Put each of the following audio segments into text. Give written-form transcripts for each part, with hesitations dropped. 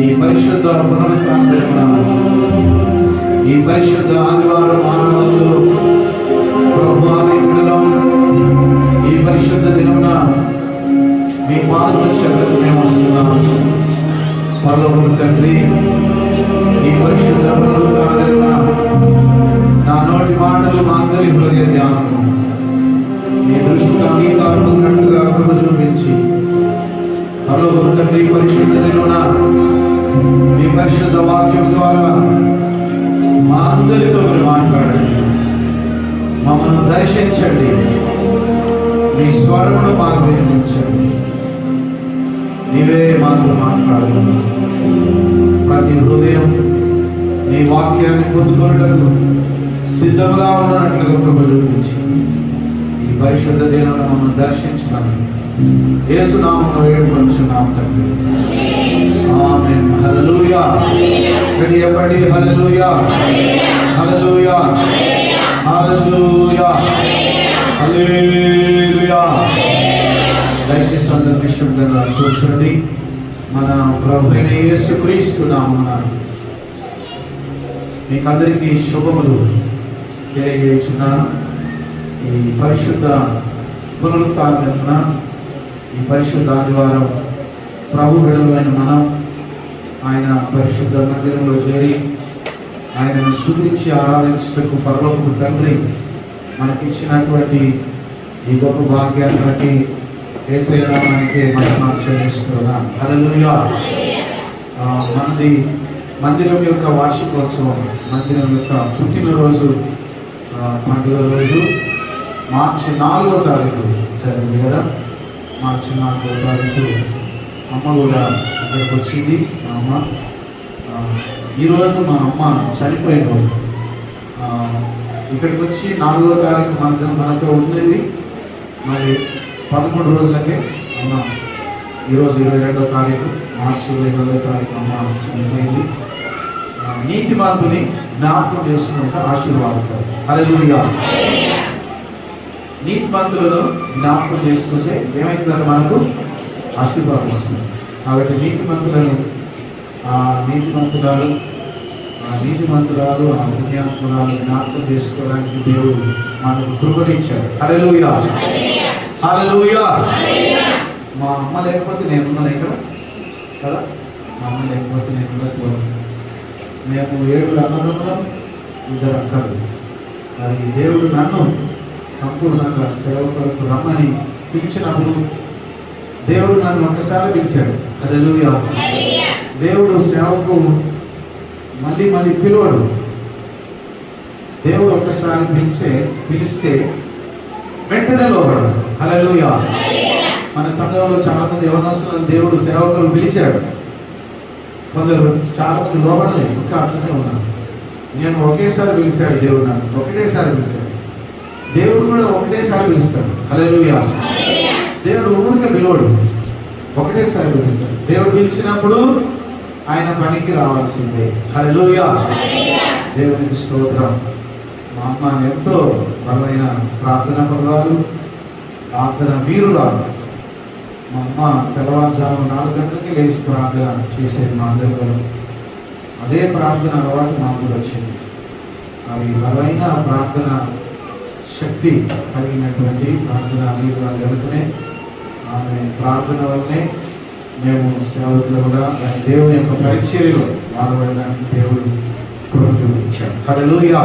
ఈ పరిశుద్ధ పునరుత్థానం, ఈ పరిశుద్ధ ఆదివారం ఆరాధనలో ప్రభువానిలో ఈ పరిశుద్ధ దినమున మీ పాదముల చెంతకు మేము వస్తున్నాము. పరలోకపు తండ్రి, ఈ పరిశుద్ధ పునరుత్థానమున నా నోటి మాటలు మా అందరి హృదయ ధ్యానము మీ దృష్టిలో అంగీకారం ఉన్నట్టుగా కృప చూపించి, పరలోకపు తండ్రి పరిశుద్ధ దినమున మీ పరిశుద్ధ వాక్యం ద్వారా మా అందరితో మీరు మాట్లాడండి, మమ్మల్ని దర్శించండి, మీ స్వరమును మాకు వినిపించండి. నీవే మాతో మాట్లాడండి. ప్రతి హృదయం నీ వాక్యాన్ని పొందుకోవడానికి సిద్ధంగా ఉన్నట్లుగా కృప చూపించి ఈ పరిశుద్ధ దినాన్ని మమ్మల్ని దర్శించున్నాను. యేసు నామములో వేడుకొనుచున్నాము తండ్రి. ఆమేన్. హల్లెలూయా. చెప్పండి హల్లెలూయా, హల్లెలూయా, హల్లెలూయా, హల్లెలూయా. దయచేసి అందరూ నిశ్శబ్దంగా కూర్చోండి. మన ప్రభువైన యేసుక్రీస్తు నామమున మీకు అందరికీ శుభములు తెలియజేస్తున్నాను. ఈ పరిశుద్ధ పునరుత్థానమున, ఈ పరిశుద్ధ ఆదివారం ప్రభు బిడ్డలైన మనం ఆయన పరిశుద్ధ మందిరంలో చేరి ఆయనను స్తుతించి ఆరాధించుటకు పరలోకపు తండ్రి మనకిచ్చినటువంటి ఈ గొప్ప భాగ్యాన్ని బట్టి యేసయ్య నామానికి మహిమ చెల్లిస్తున్నాం. హల్లెలూయా. మనది మందిరం యొక్క వార్షికోత్సవం, మందిరం యొక్క పుట్టినరోజు పండుగ రోజు మార్చి 4వ తారీఖు జరిగింది కదా. మార్చి 4వ తారీఖు అమ్మ కూడా ఇక్కడికి వచ్చింది. మా అమ్మ ఈరోజు మా అమ్మ చనిపోయిన రోజు. ఇక్కడికి వచ్చి 4వ తారీఖు మనతో ఉండేది. మరి 13 రోజులకే అమ్మ ఈరోజు 22వ తారీఖు, మార్చి 22వ తారీఖు అమ్మ చనిపోయింది. నీతి మార్పుని జ్ఞాపకం చేసుకుంటే ఆశీర్వాదం. హల్లెలూయా. నీతి మంతులను జ్ఞాపకం చేసుకుంటే ఏమైందంటే మనకు ఆశీర్వాదం వస్తుంది. కాబట్టి నీతిమంతురాలు ఆ పుణ్యాత్మురాలు జ్ఞాపకం చేసుకోవడానికి దేవుడు మనకు కృపనిచ్చాడు. హల్లెలూయా, హల్లెలూయా. మా అమ్మ లేకపోతే నేనున్నాను ఇక్కడ కదా. మా అమ్మ లేకపోతే నేను మేము 7 అన్నదమ్ములం, 2 అక్కలు. మరి దేవుడు నన్ను సంపూర్ణంగా సేవకులకు రమ్మని పిలిచినప్పుడు దేవుడు నన్ను ఒక్కసారి పిలిచాడు. హల్లెలూయా. దేవుడు సేవకు మళ్ళీ పిలువడు. దేవుడు ఒక్కసారి పిలిస్తే వెంటనే లోబడదు. హల్లెలూయా. మన సంఘంలో చాలా మంది యవనస్తులను దేవుడు సేవకులు పిలిచాడు. కొందరు చాలా మంది లోబడలేదు, ఇంకా అట్లనే ఉన్నారు. నేను ఒకేసారి పిలిచాడు దేవుడు, నన్ను ఒకటేసారి పిలిచాడు. దేవుడు కూడా ఒకటేసారి పిలుస్తాడు. హల్లెలూయా. దేవుడు ఊరికే పిలవడు, ఒకటేసారి పిలుస్తాడు. దేవుడు పిలిచినప్పుడు ఆయన పనికి రావాల్సిందే. హల్లెలూయా. దేవునికి స్తోత్రం. మా అమ్మ ఎంతో బలమైన ప్రార్థన పరురాలు, ప్రార్థన వీరురాలు. మా అమ్మ తెల్లవారుజాము 4 గంటలకి లేచి ప్రార్థన చేసేది మా అందరిలో. అదే ప్రార్థన అలవాటు మాకు వచ్చింది. అవి బలమైన ప్రార్థన శక్తి కలిగినటువంటి ప్రార్థన వీరురాలు కనుకనే ఆమె ప్రార్థన వల్లనే మేము సేవకులు కూడా దేవుని యొక్క పరిచర్యలో పాల్గొనడానికి దేవుడు కృప చూపించాడు. హల్లెలూయా.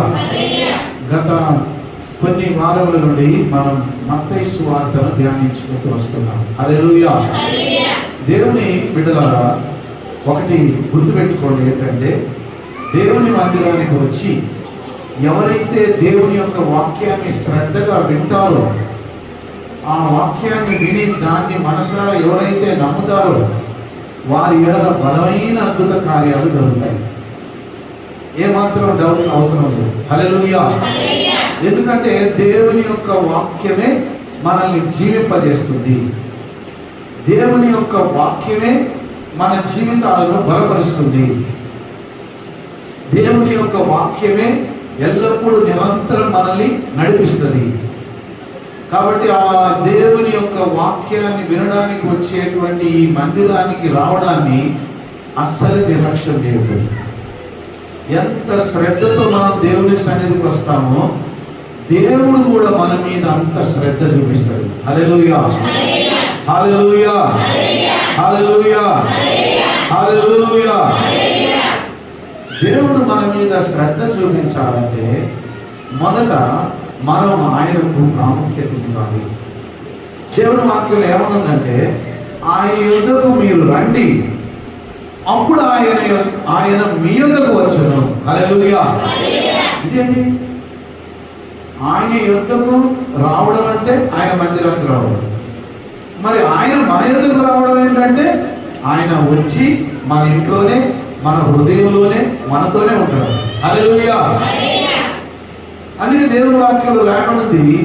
గత కొన్ని వారముల నుండి మనం మత్తయి సువార్తను ధ్యానించుకుంటూ వస్తున్నాం. హల్లెలూయా. దేవుని బిడ్డలారా, ఒకటి గుర్తుపెట్టుకోండి, ఏంటంటే దేవుని మందిరానికి వచ్చి ఎవరైతే దేవుని యొక్క వాక్యాన్ని శ్రద్ధగా వింటారో, ఆ వాక్యాన్ని విని దాన్ని మనసారా ఎవరైతే నమ్ముతారో వారి ఎడల బలమైన అద్భుత కార్యాలు జరుగుతాయి. ఏమాత్రం డౌట్ అవసరం లేదు. హల్లెలూయా. ఎందుకంటే దేవుని యొక్క వాక్యమే మనల్ని జీవింపజేస్తుంది. దేవుని యొక్క వాక్యమే మన జీవితాలను బలపరుస్తుంది. దేవుని యొక్క వాక్యమే ఎల్లప్పుడూ నిరంతరం మనల్ని నడిపిస్తుంది. కాబట్టి ఆ దేవుని యొక్క వాక్యాన్ని వినడానికి వచ్చేటువంటి ఈ మందిరానికి రావడాన్ని అస్సలు నిర్లక్ష్యం చేయకూడదు. ఎంత శ్రద్ధతో మనం దేవుని సన్నిధికి వస్తామో దేవుడు కూడా మన మీద అంత శ్రద్ధ చూపిస్తాడు. హల్లెలూయా, హల్లెలూయా, హల్లెలూయా, హల్లెలూయా. దేవుడు మన మీద శ్రద్ధ చూపించాలంటే మొదట మనం ఆయనకు ప్రాముఖ్యత ఇవ్వాలి. దేవుని వాక్యంలో ఏమనుందంటే ఆయన యుద్ధకు మీరు రండి, అప్పుడు ఆయన మీ యుద్ధకు వచ్చును. హల్లెలూయా. ఇదేంటి? ఆయన యుద్ధకు రావడం అంటే ఆయన మందిరానికి రావడం. మరి ఆయన మన యుద్ధకు రావడం ఏంటంటే ఆయన వచ్చి మన ఇంట్లోనే, మన హృదయంలోనే, మనతోనే ఉంటాడు. హల్లెలూయా. అందుకే దేవుని వాక్యంలో రాయబడింది,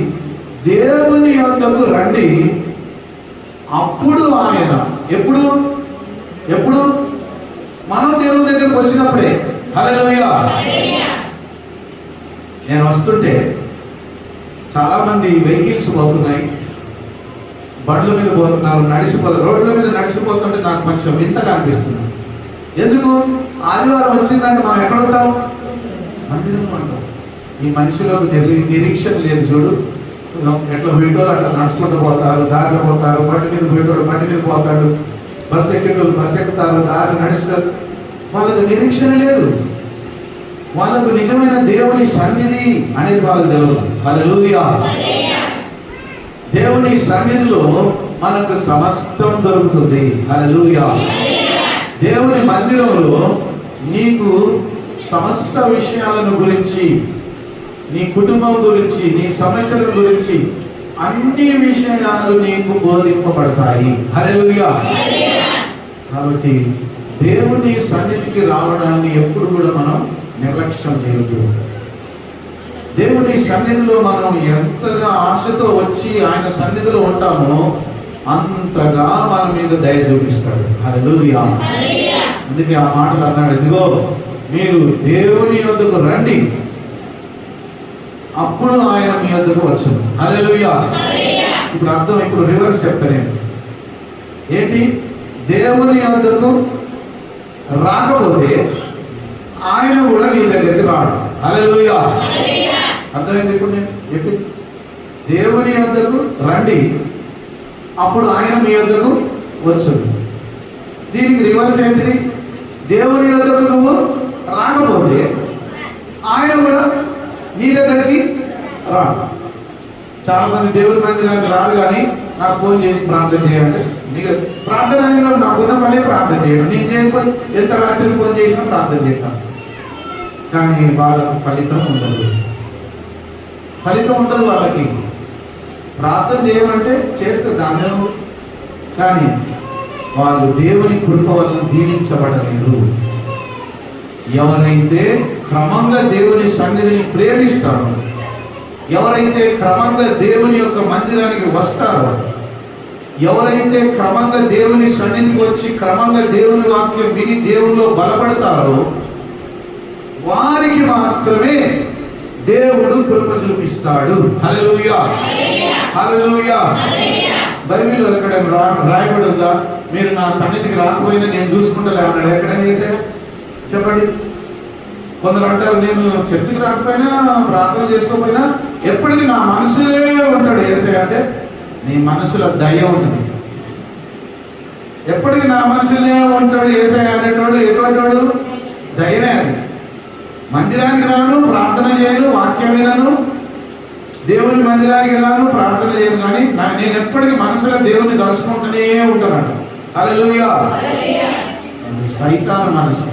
దేవుని యొద్దకు రండి, అప్పుడు ఆయన. ఎప్పుడు? ఎప్పుడు? మనం దేవుని దగ్గరకు వచ్చినప్పుడే. హల్లెలూయా. నేను వస్తుంటే చాలా మంది వెహికల్స్ పోతున్నాయి, బండ్ల మీద పోతున్నారు, రోడ్ల మీద నడిచిపోతుంటే నాకు కొంచెం వింతగా అనిపిస్తుంది. ఎందుకు? ఆదివారం వచ్చిందంటే మనం ఎక్కడ ఉంటాం? మందిరంలో ఉంటాం. ఈ మనుషులకు నిరీక్షణ లేదు. చూడు, ఎట్లా వీటోళ్ళు అట్లా నడుచుకుంటూ పోతారు, దారిలో పోతారు, బండి మీద వీటోళ్ళు బండి మీద పోతాడు, బస్సు ఎక్కేటోళ్ళు బస్సు ఎక్కుతారు, దారి నడుస్తారు. వాళ్ళకు నిరీక్షణ లేదు. వాళ్ళకు నిజమైన దేవుని సన్నిధి అనేది వాళ్ళకు తెలియదు. హల్లెలూయా. దేవుని సన్నిధిలో మనకు సమస్తం దొరుకుతుంది. హల్లెలూయా. దేవుని మందిరంలో నీకు సమస్త విషయాలను గురించి, నీ కుటుంబం గురించి, నీ సమస్యల గురించి అన్ని విషయాలు నీకు బోధింపబడతాయి. హల్లెలూయా. కాబట్టి దేవుని సన్నిధికి రావడాన్ని ఎప్పుడు కూడా మనం నిర్లక్ష్యం చేయకూడదు. దేవుని సన్నిధిలో మనం ఎంతగా ఆశతో వచ్చి ఆయన సన్నిధిలో ఉంటామో అంతగా మన మీద దయ చూపిస్తాడు. హల్లెలూయా. అందుకే ఆ మాటలు అన్నాడు, ఇదిగో మీరు దేవుని యొద్దకు రండి, అప్పుడు ఆయన మీ యొద్దకు వచ్చును. హల్లెలూయా. ఇప్పుడు అర్థం, ఇప్పుడు రివర్స్ చెప్తా నేను. ఏంటి? దేవుని యొద్దకు రాకపోతే ఆయన కూడా నీ దగ్గరికి రాడు. హల్లెలూయా. అర్థమైంది? ఇప్పుడు నేను చెప్పి, దేవుని యొద్దకు రండి, అప్పుడు ఆయన మీ యొద్దకు వచ్చును. దీనికి రివర్స్ ఏంటిది? దేవుని యొద్దకు నువ్వు రాకపోతే ఆయన కూడా నీ దగ్గరికి రాడు. చాలా మంది దేవుని మందిరానికి రారు, కానీ నాకు ఫోన్ చేసి ప్రార్థన చేయాలంటే, నీకు ప్రార్థన అనేది నాకున్న మళ్ళీ ప్రార్థన చేయడం, నేను చేయకపోయి ఎంత రాత్రి ఫోన్ చేసినా ప్రార్థన చేస్తాను, కానీ వాళ్ళకు ఫలితం ఉండదు. ఫలితం ఉండదు వాళ్ళకి. ప్రార్థన చేయమంటే చేస్తారు దాని, కానీ వాళ్ళు దేవుని కృప వల్ల దీవించబడలేరు. ఎవరైతే క్రమంగా దేవుని సన్నిధిని ప్రేమిస్తారో, ఎవరైతే క్రమంగా దేవుని యొక్క మందిరానికి వస్తారో, ఎవరైతే క్రమంగా దేవుని సన్నిధికి వచ్చి క్రమంగా దేవుని వాక్యం విని దేవునిలో బలపడతారో వారికి మాత్రమే దేవుడు కృప చూపిస్తాడు. హల్లెలూయా, హల్లెలూయా. బైబిల్లో ఎక్కడ రాయబడి ఉందా, మీరు నా సన్నిధికి రాకపోయినా నేను చూసుకుంటా అన్నాడు? ఎక్కడైనా చేశారా చెప్పండి. కొందరు అంటారు, నేను చర్చికి రాకపోయినా ప్రార్థన చేసుకోకపోయినా ఎప్పటికీ నా మనసులే ఉంటాడు యేసయ్య అంటే, నీ మనసులో దయ ఉంటుంది. ఎప్పటికీ నా మనసులే ఉంటాడు యేసయ్య అనేటోడు ఎటువంటి వాడు? దయమే. అది మందిరానికి రాను, ప్రార్థన చేయను, వాక్యం వినను, దేవుని మందిరానికి రాను, ప్రార్థన చేయను, కానీ నేను ఎప్పటికీ మనసులో దేవుని తలుచుకుంటూనే ఉంటానంట. హల్లెలూయా. సైతాను మనసు.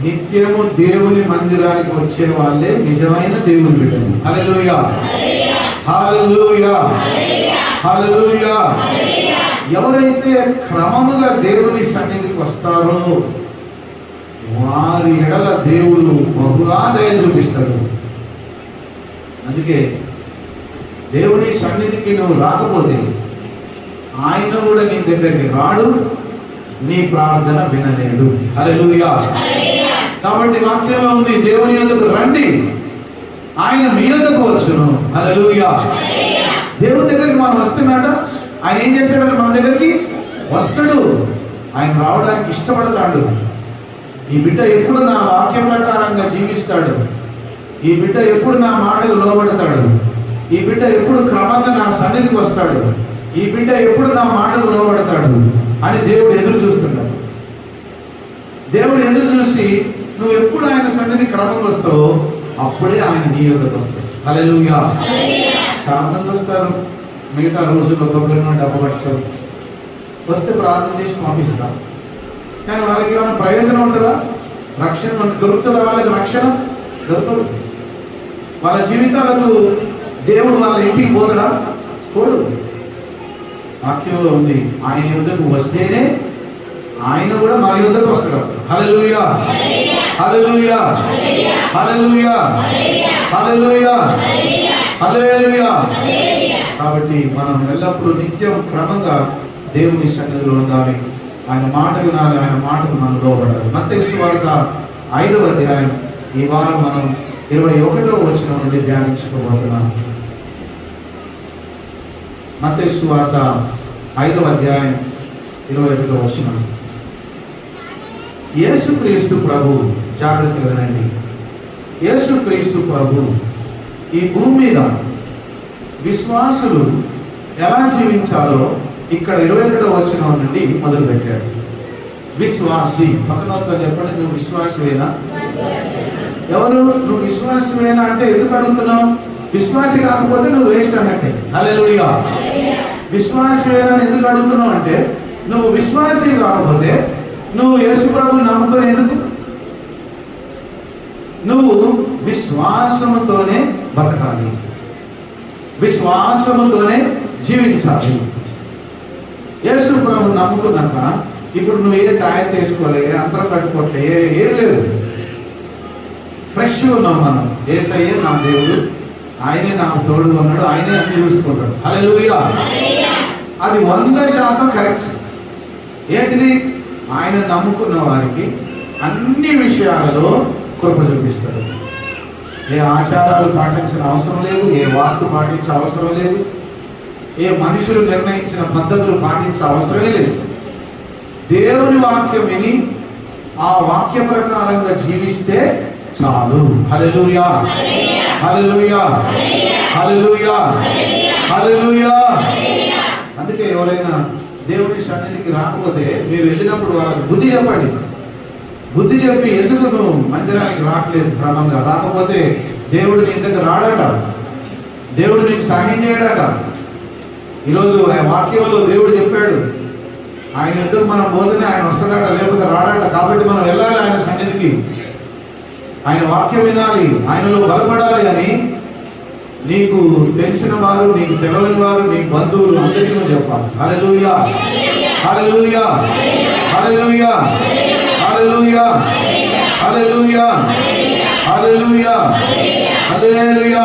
నిత్యము దేవుని మందిరానికి వచ్చే వాళ్ళే నిజమైన దేవుని బిడ్డలు. హల్లెలూయా, హల్లెలూయా, హల్లెలూయా. ఎవరైతే క్రమముగా దేవుని సన్నిధికి వస్తారో వారి ఎడల దేవుడు బహుగా దయ చూపిస్తాడు. అందుకే దేవుని సన్నిధికి నువ్వు రాకపోతే ఆయన కూడా నీ దగ్గరికి రాడు, నీ ప్రార్థన వినలేడు. హల్లెలూయా. కాబట్టి వాక్యంలో ఉంది, దేవుని యొద్దకు రండి, ఆయన మీ యొద్దకు వచ్చును. హల్లెలూయా. దేవుని దగ్గరికి మనం వస్తున్నట ఆయన ఏం చేస్తాడంటే మన దగ్గరికి వస్తాడు. ఆయన రావడానికి ఇష్టపడతాడు. ఈ బిడ్డ ఎప్పుడు నా వాక్య ప్రకారంగా జీవిస్తాడు, ఈ బిడ్డ ఎప్పుడు నా మాటకు లోబడతాడు, ఈ బిడ్డ ఎప్పుడు క్రమంగా నా సన్నిధికి వస్తాడు, ఈ బిడ్డ ఎప్పుడు నా మాటకు లోబడతాడు అని దేవుడు ఎదురు చూస్తున్నాడు. దేవుడు ఎదురు చూసి నువ్వు ఎప్పుడు ఆయన సన్నిధి క్రమంగా వస్తావో అప్పుడే ఆయన నీ యొద్దకు వస్తాడు. హల్లెలూయా. చాలా మంది వస్తారు, మిగతా రోజుల్లో కొబ్బరినో డబ్బు పట్టుతారు, వస్తే ప్రార్థన చేసి పంపిస్తారు. కానీ వాళ్ళకి ఏమైనా ప్రయోజనం ఉంటుందా? రక్షణ దొరుకుతుందా? వాళ్ళకి రక్షణ దొరకదు. వాళ్ళ జీవితాలకు దేవుడు వాళ్ళ ఇంటికి పోతడా? పోడు. వాక్యంలో ఉంది, ఆయన యుద్ధకు వస్తేనే ఆయన కూడా మన యుద్ధకు వస్తాడు. హల్లెలూయా, హల్లెలూయా, హల్లెలూయా, హల్లెలూయా, హల్లెలూయా. కాబట్టి మనం ఎల్లప్పుడూ నిత్యం క్రమంగా దేవుని సన్నిధిలో ఉండాలి, ఆయన మాట వినాలి, ఆయన మాటకు మనం లోబడాలి. మత్తయి సువార్త 5వ అధ్యాయం ఈ వారం మనం 21వ వచనం నుండి ధ్యానించుకోబోతున్నాం. మత్తయి సువార్త 5వ అధ్యాయం 21వ వచనం. యేసుక్రీస్తు ప్రభు, జాగ్రత్తగా వినండి, యేసుక్రీస్తు ప్రభు ఈ భూమి మీద విశ్వాసులు ఎలా జీవించాలో ఇక్కడ 21వ వచనం నుండి మొదలు పెట్టాడు. విశ్వాసి, పక్కనతో చెప్పండి, నువ్వు విశ్వాసమేనా? ఎవరు నువ్వు విశ్వాసమేనా అంటే ఎందుకు అడుగుతున్నావు? విశ్వాసి కాకపోతే నువ్వు వేస్ట్ అన్నట్టే. హల్లెలూయా. విశ్వాసమేనా ఎందుకు అడుగుతున్నావు అంటే నువ్వు విశ్వాసి కాకపోతే నువ్వు యేసు ప్రభువుని నమ్ముకొని ఎందుకు? నువ్వు విశ్వాసముతోనే బతకాలి, విశ్వాసముతోనే జీవించాలి. యేసు ప్రభువుని నమ్ముకున్నాక ఇప్పుడు నువ్వు ఏ తాయత్ వేసుకోలే, అంతరం కట్టుకోవట్లే, ఏం లేదు, ఫ్రెష్ ఉన్నాం మనం. యేసయ్యే నా దేవుడు, ఆయనే నాకు తోడు ఉన్నాడు, ఆయనే అన్ని చూసుకుంటాడు. హల్లెలూయా. అది 100% కరెక్ట్. ఏంటిది? ఆయన నమ్ముకున్న వారికి అన్ని విషయాలలో కృప చూపిస్తాడు. ఏ ఆచారాలు పాటించిన అవసరం లేదు, ఏ వాస్తు పాటించే అవసరం లేదు, ఏ మనుషులు నిర్ణయించిన పద్ధతులు పాటించే అవసరమే లేదు. దేవుని వాక్యం విని ఆ వాక్య ప్రకారంగా జీవిస్తే చాలు. హల్లెలూయా, హల్లెలూయా, హల్లెలూయా, హల్లెలూయా. అందుకే ఎవరైనా దేవుని సన్నిధికి రాకపోతే మీరు వెళ్ళినప్పుడు వాళ్ళకి బుద్ధి చెప్పండి. బుద్ధి చెప్పి ఎందుకు నువ్వు మందిరానికి రావట్లేదు, క్రమంగా రాకపోతే దేవుడు నీ దగ్గర రాడట, దేవుడు నీకు సహాయం చేయడట. ఈరోజు ఆ వాక్యంలో దేవుడు చెప్పాడు, ఆయన ఎందుకు మనం పోతేనే ఆయన వస్తాడట, లేకపోతే రాడట. కాబట్టి మనం వెళ్ళాలి ఆయన సన్నిధికి, ఆయన వాక్యం వినాలి, ఆయనలో బలపడాలి అని నీకు తెలిసిన వారు, నీకు తెలియని వారు, నీ బంధువులు అందరికీ నువ్వు చెప్పాలి. హల్లెలూయా, హల్లెలూయా, హల్లెలూయా, హల్లెలూయా, హల్లెలూయా, హల్లెలూయా, హల్లెలూయా.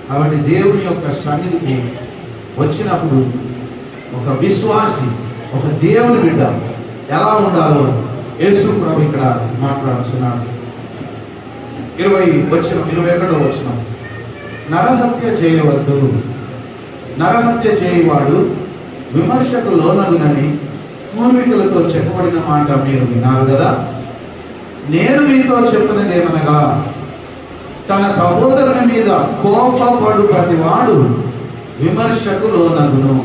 కాబట్టి దేవుని యొక్క సన్నిధికి వచ్చినప్పుడు ఒక విశ్వాసి, ఒక దేవుని బిడ్డ ఎలా ఉండాలో యేసు ప్రభు ఇక్కడ మాట్లాడుతున్నాడు. 21వ వచనం. నరహత్య చేయవద్దు, నరహత్య చేయవాడు విమర్శకు లోనగునని పూర్వీకులతో చెప్పబడిన మాట మీరు విన్నారు కదా. నేను మీతో చెప్పినదేమనగా, తన సహోదరుని మీద కోపపడు ప్రతివాడు విమర్శకు లోనగును,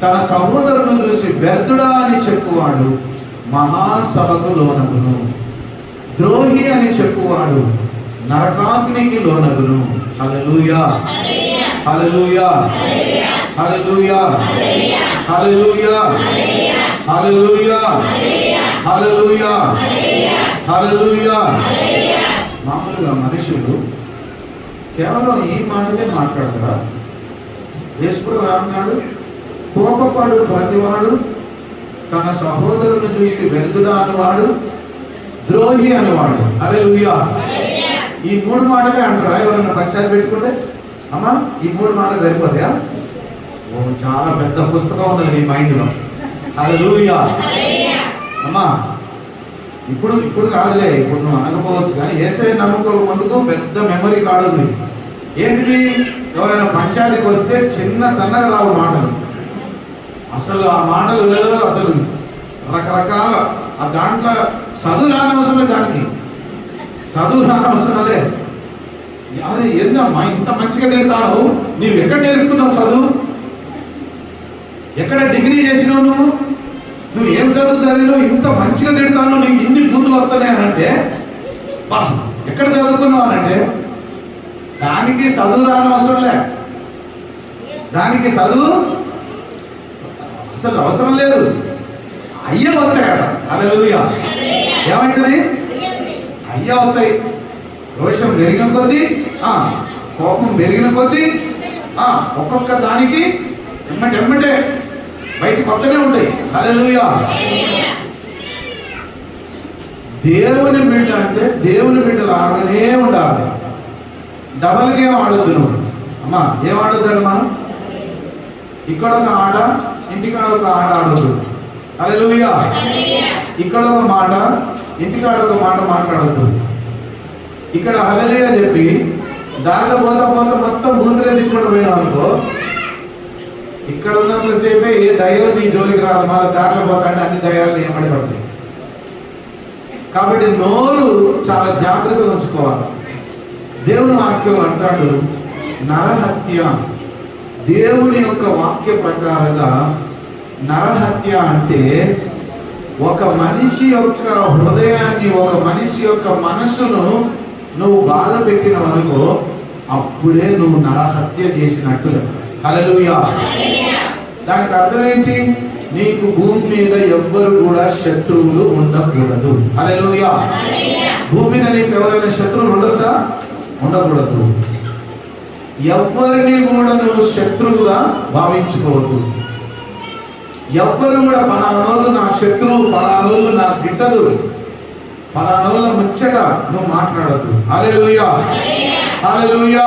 తన సహోదరుని చూసి వ్యర్థుడా అని చెప్పువాడు మహాసభకు లోనగును, ద్రోహి అని చెప్పువాడు నరకాగ్నికి లోనగును. హల్లెలూయా, హల్లెలూయా, హల్లెలూయా, హల్లెలూయా, హల్లెలూయా, హల్లెలూయా, హల్లెలూయా. మామూలుగా మనుషులు కేవలం ఈ మాటలే మాట్లాడతారా? యేసు అన్నాడు, కోపపడు ప్రతివాడు తన సహోదరుని చూసి వ్యర్థుడా అనువాడు, ద్రోహి అనేవాడు. హల్లెలూయా. ఈ 3 మాటలే అంటారా? ఎవరైనా పంచాయతీ పెట్టుకుంటే అమ్మా ఈ 3 మాటలు సరిపోతాయా? ఓ చాలా పెద్ద పుస్తకం ఉన్నది నీ మైండ్లో. హల్లెలూయా. అమ్మా ఇప్పుడు కాదులే, ఇప్పుడు నువ్వు అనకపోవచ్చు, కానీ యేసయ్య నమ్ముకోక ముందుకు పెద్ద మెమరీ కార్డు ఉంది. ఏంటిది? ఎవరైనా పంచాయతీకి వస్తే చిన్న సన్నగా రావు మాటలు, అసలు ఆ మాటలు అసలు రకరకాల దాంట్లో చదువు రానవసరం, దానికి చదువు రానవసరంలే. అదే ఏందమ్మా ఇంత మంచిగా తిడతావు, నీవు ఎక్కడ నేర్చుకున్నావు చదువు? ఎక్కడ డిగ్రీ చేసినావు? నువ్వు ఏం చదువుతావు? ఇంత మంచిగా తిడతాను, నీకు ఇన్ని బూతులు వస్తున్నాయి అంటే ఎక్కడ చదువుకున్నావు అంటే దానికి చదువు రానవసరంలే. దానికి చదువు అసలు అవసరం లేదు. అయ్యే వస్తాయి అక్కడ. హల్లెలూయా. ఏమవుతుంది? అయ్యే వస్తాయి. రోషం పెరిగిన కొద్దీ, కోపం పెరిగిన కొద్దీ ఒక్కొక్క దానికి ఎమ్మటే బయటికి వస్తూనే ఉంటాయి. హల్లెలూయా. దేవుని బిడ్డ అంటే దేవుని బిడ్డ లాగానే ఉండాలి. డబల్ గేమ్ ఆడొద్దు నువ్వు. అమ్మా ఏం ఆడొద్దండి మనం? ఇక్కడ ఒక ఆట, ఇంటికాడ ఒక ఆట ఆడొద్దు. హల్లెలూయా. ఇక్కడ ఒక మాట, ఇంటికాడ ఒక మాట మాట్లాడొద్దు. ఇక్కడ హల్లెలూయా చెప్పి దారిలో పోతా మొత్తం బూతులే తిట్టుకుంటూ పోయినావు అనుకో, ఇక్కడ ఉన్నంతసేపే ఏ దయ్యం నీ జోలికి రాదు. మళ్ళీ దారిలో పోతా అంటే అన్ని దయ్యాలు ఏమడి పడతాయి. కాబట్టి నోరు చాలా జాగ్రత్తగా ఉంచుకోవాలి. దేవుని వాక్యం అంటాడు నరహత్య. దేవుని యొక్క వాక్య ప్రకారంగా నరహత్య అంటే ఒక మనిషి యొక్క హృదయాన్ని, ఒక మనిషి యొక్క మనసును నువ్వు బాధ పెట్టిన వరకు అప్పుడే నువ్వు నరహత్య చేసినట్టు. హల్లెలూయా. దానికి అర్థం ఏంటి? నీకు భూమి మీద ఎవ్వరు కూడా శత్రువులు ఉండకూడదు. హల్లెలూయా. భూమి మీద నీకు ఎవరైనా శత్రువులు ఉండొచ్చా? ఉండకూడదు. ఎవ్వరిని కూడా నువ్వు శత్రువుగా భావించుకోవద్దు. ఎవ్వరు కూడా పలానోళ్ళు నా శత్రువు, పలానోళ్ళు నా గిట్టదు, పలానోళ్ళ ముచ్చట నువ్వు మాట్లాడద్దు. హల్లెలూయా. హల్లెలూయా.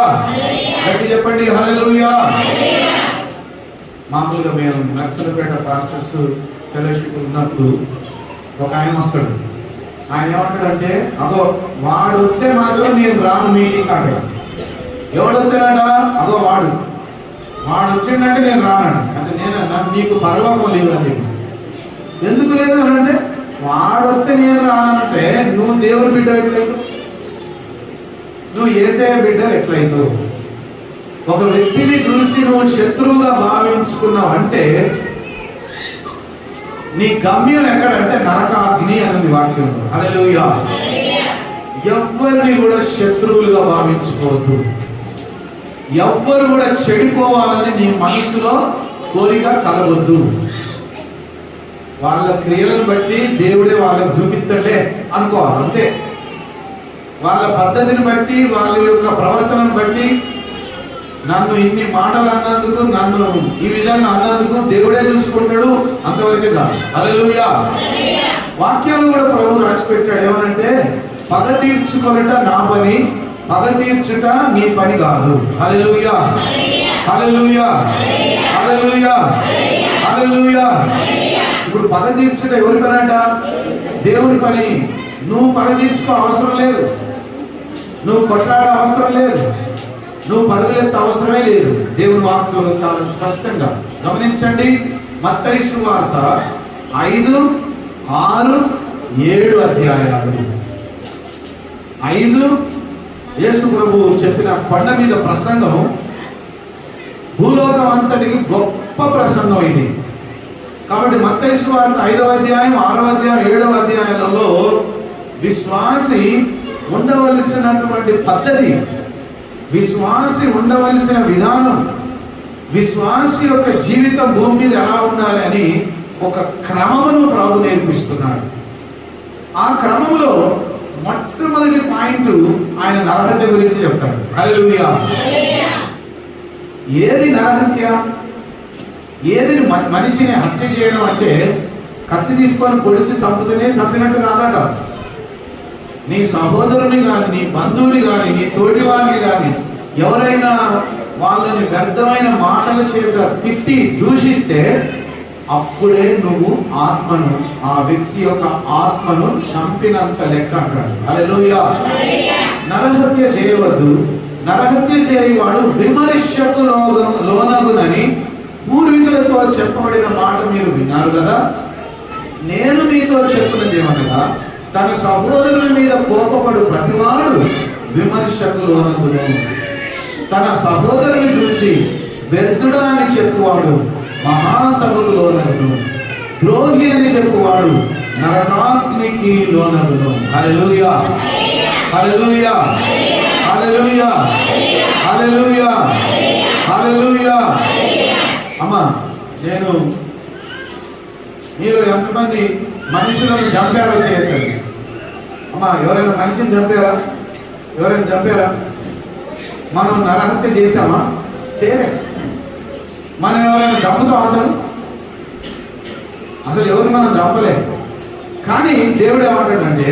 గట్టి చెప్పండి హల్లెలూయా. మామూలుగా మేము నర్సరావుపేట పాస్టర్స్ ఫెలోషిప్ ఉన్నప్పుడు ఒక ఆయన వస్తాడు. ఆయన ఏమంటాడంటే, అగో వాడు వస్తే మాత్రం నేను రాను మీటింగ్ అంటాడు. ఎవడు వస్తాడట? అగో వాడు వచ్చిందంటే నేను రానండి. అంటే నేను నీకు పరలోకం లేదు అని చెప్పి. ఎందుకు లేదు అని అంటే, వాడు వస్తే నేను రానంటే నువ్వు దేవుని బిడ్డ ఎట్లయితే, నువ్వు యేసయ్య బిడ్డ ఎట్లయితావు? ఒక వ్యక్తిని చూసి నువ్వు శత్రువుగా భావించుకున్నావు అంటే నీ గమ్యం ఎక్కడంటే నరకాగ్ని అన్నది వాక్యం. హల్లెలూయా. ఎవ్వరిని కూడా శత్రువులుగా భావించుకోవద్దు. ఎవ్వరు కూడా చెడిపోవాలని నీ మనసులో కోరిక కలవద్దు. వాళ్ళ క్రియలను బట్టి దేవుడే వాళ్ళకి చూపిస్తాడే అనుకోవాలి అంతే. వాళ్ళ పద్ధతిని బట్టి, వాళ్ళ యొక్క ప్రవర్తనను బట్టి, నన్ను ఇన్ని మాటలు అన్నందుకు, నన్ను ఈ విధంగా అన్నందుకు దేవుడే చూసుకుంటాడు, అంతవరకే చాలు. హల్లెలూయా. వాక్యాలు కూడా ప్రభువు రాసి పెట్టాడు. ఏమనంటే, పగ తీర్చుకొనుట నా పని, పగ తీర్చుట నీ పని కాదు. హల్లెలూయా. హల్లెలూయా. హల్లెలూయా. హల్లెలూయా. ఇప్పుడు పగ తీర్చుట ఎవరి పని అంట? దేవుని పని. నువ్వు పగ తీర్చుకో అవసరం లేదు, నువ్వు కొట్లాడ అవసరం లేదు, నువ్వు పరుగులెత్త అవసరమే లేదు. దేవుని వాక్యంలో చాలా స్పష్టంగా గమనించండి. మత్తయి సువార్త 5, 6, 7 అధ్యాయాలు. 5 యేసు ప్రభువు చెప్పిన కొండ మీద ప్రసంగం భూలోకం అంతటికి గొప్ప ప్రసంగం ఇది. కాబట్టి మత్తయి సువార్త 5వ అధ్యాయం, 6వ అధ్యాయం, 7వ అధ్యాయాలలో విశ్వాసి ఉండవలసినటువంటి పద్ధతి, విశ్వాసి ఉండవలసిన విధానం, విశ్వాసి యొక్క జీవితం భూమి మీద ఎలా ఉండాలి అని ఒక క్రమమును ప్రభు నేర్పిస్తున్నాడు. ఆ క్రమంలో మొట్టమొదటి పాయింట్ ఆయన నరహత్య గురించి చెప్తాడు. హల్లెలూయా. ఏది నరహత్య? ఏది మనిషిని హత్య చేయడం అంటే కత్తి తీసుకొని పొడిసి చంపుతూనే చంపినట్టు కాదట. నీ సహోదరుని కానీ, నీ బంధువుని కానీ, నీ తోటి వారిని కానీ ఎవరైనా వాళ్ళని వ్యర్థమైన మాటల చేత తిట్టి దూషిస్తే అప్పుడే నువ్వు ఆత్మను, ఆ వ్యక్తి యొక్క ఆత్మను చంపినంత లెక్క అంటాడు. హల్లెలూయా. నరహత్య చేయవద్దు. నరహత్య చేయవాడు విమర్శకు లోనగునని పూర్వీకులతో చెప్పబడిన మాట మీరు విన్నారు కదా. నేను మీతో చెప్పినది ఏమనగా, తన సహోదరుని మీద కోపపడు ప్రతివాడు విమర్శకు లోనగును. తన సహోదరుని చూసి వ్యర్థుడా అని చెప్పువాడు మహాసభకు లోనగును. ద్రోహి అని చెప్పువాడు నరకాగ్నికి లోనగును. హల్లెలూయా, హల్లెలూయా, హల్లెలూయా, హల్లెలూయా, హల్లెలూయా. అమ్మా, నేను మీరు ఎంతమంది మనుషులను చంపారో చేయకండి. అమ్మా, ఎవరైనా మనిషిని చంపారా? ఎవరైనా చంపారా? మనం నరహత్య చేశామా? చేయలే. మనం ఎవరైనా చంపుతాం? అసలు ఎవరు మనం చంపలే. కానీ దేవుడు ఏమంటాడంటే,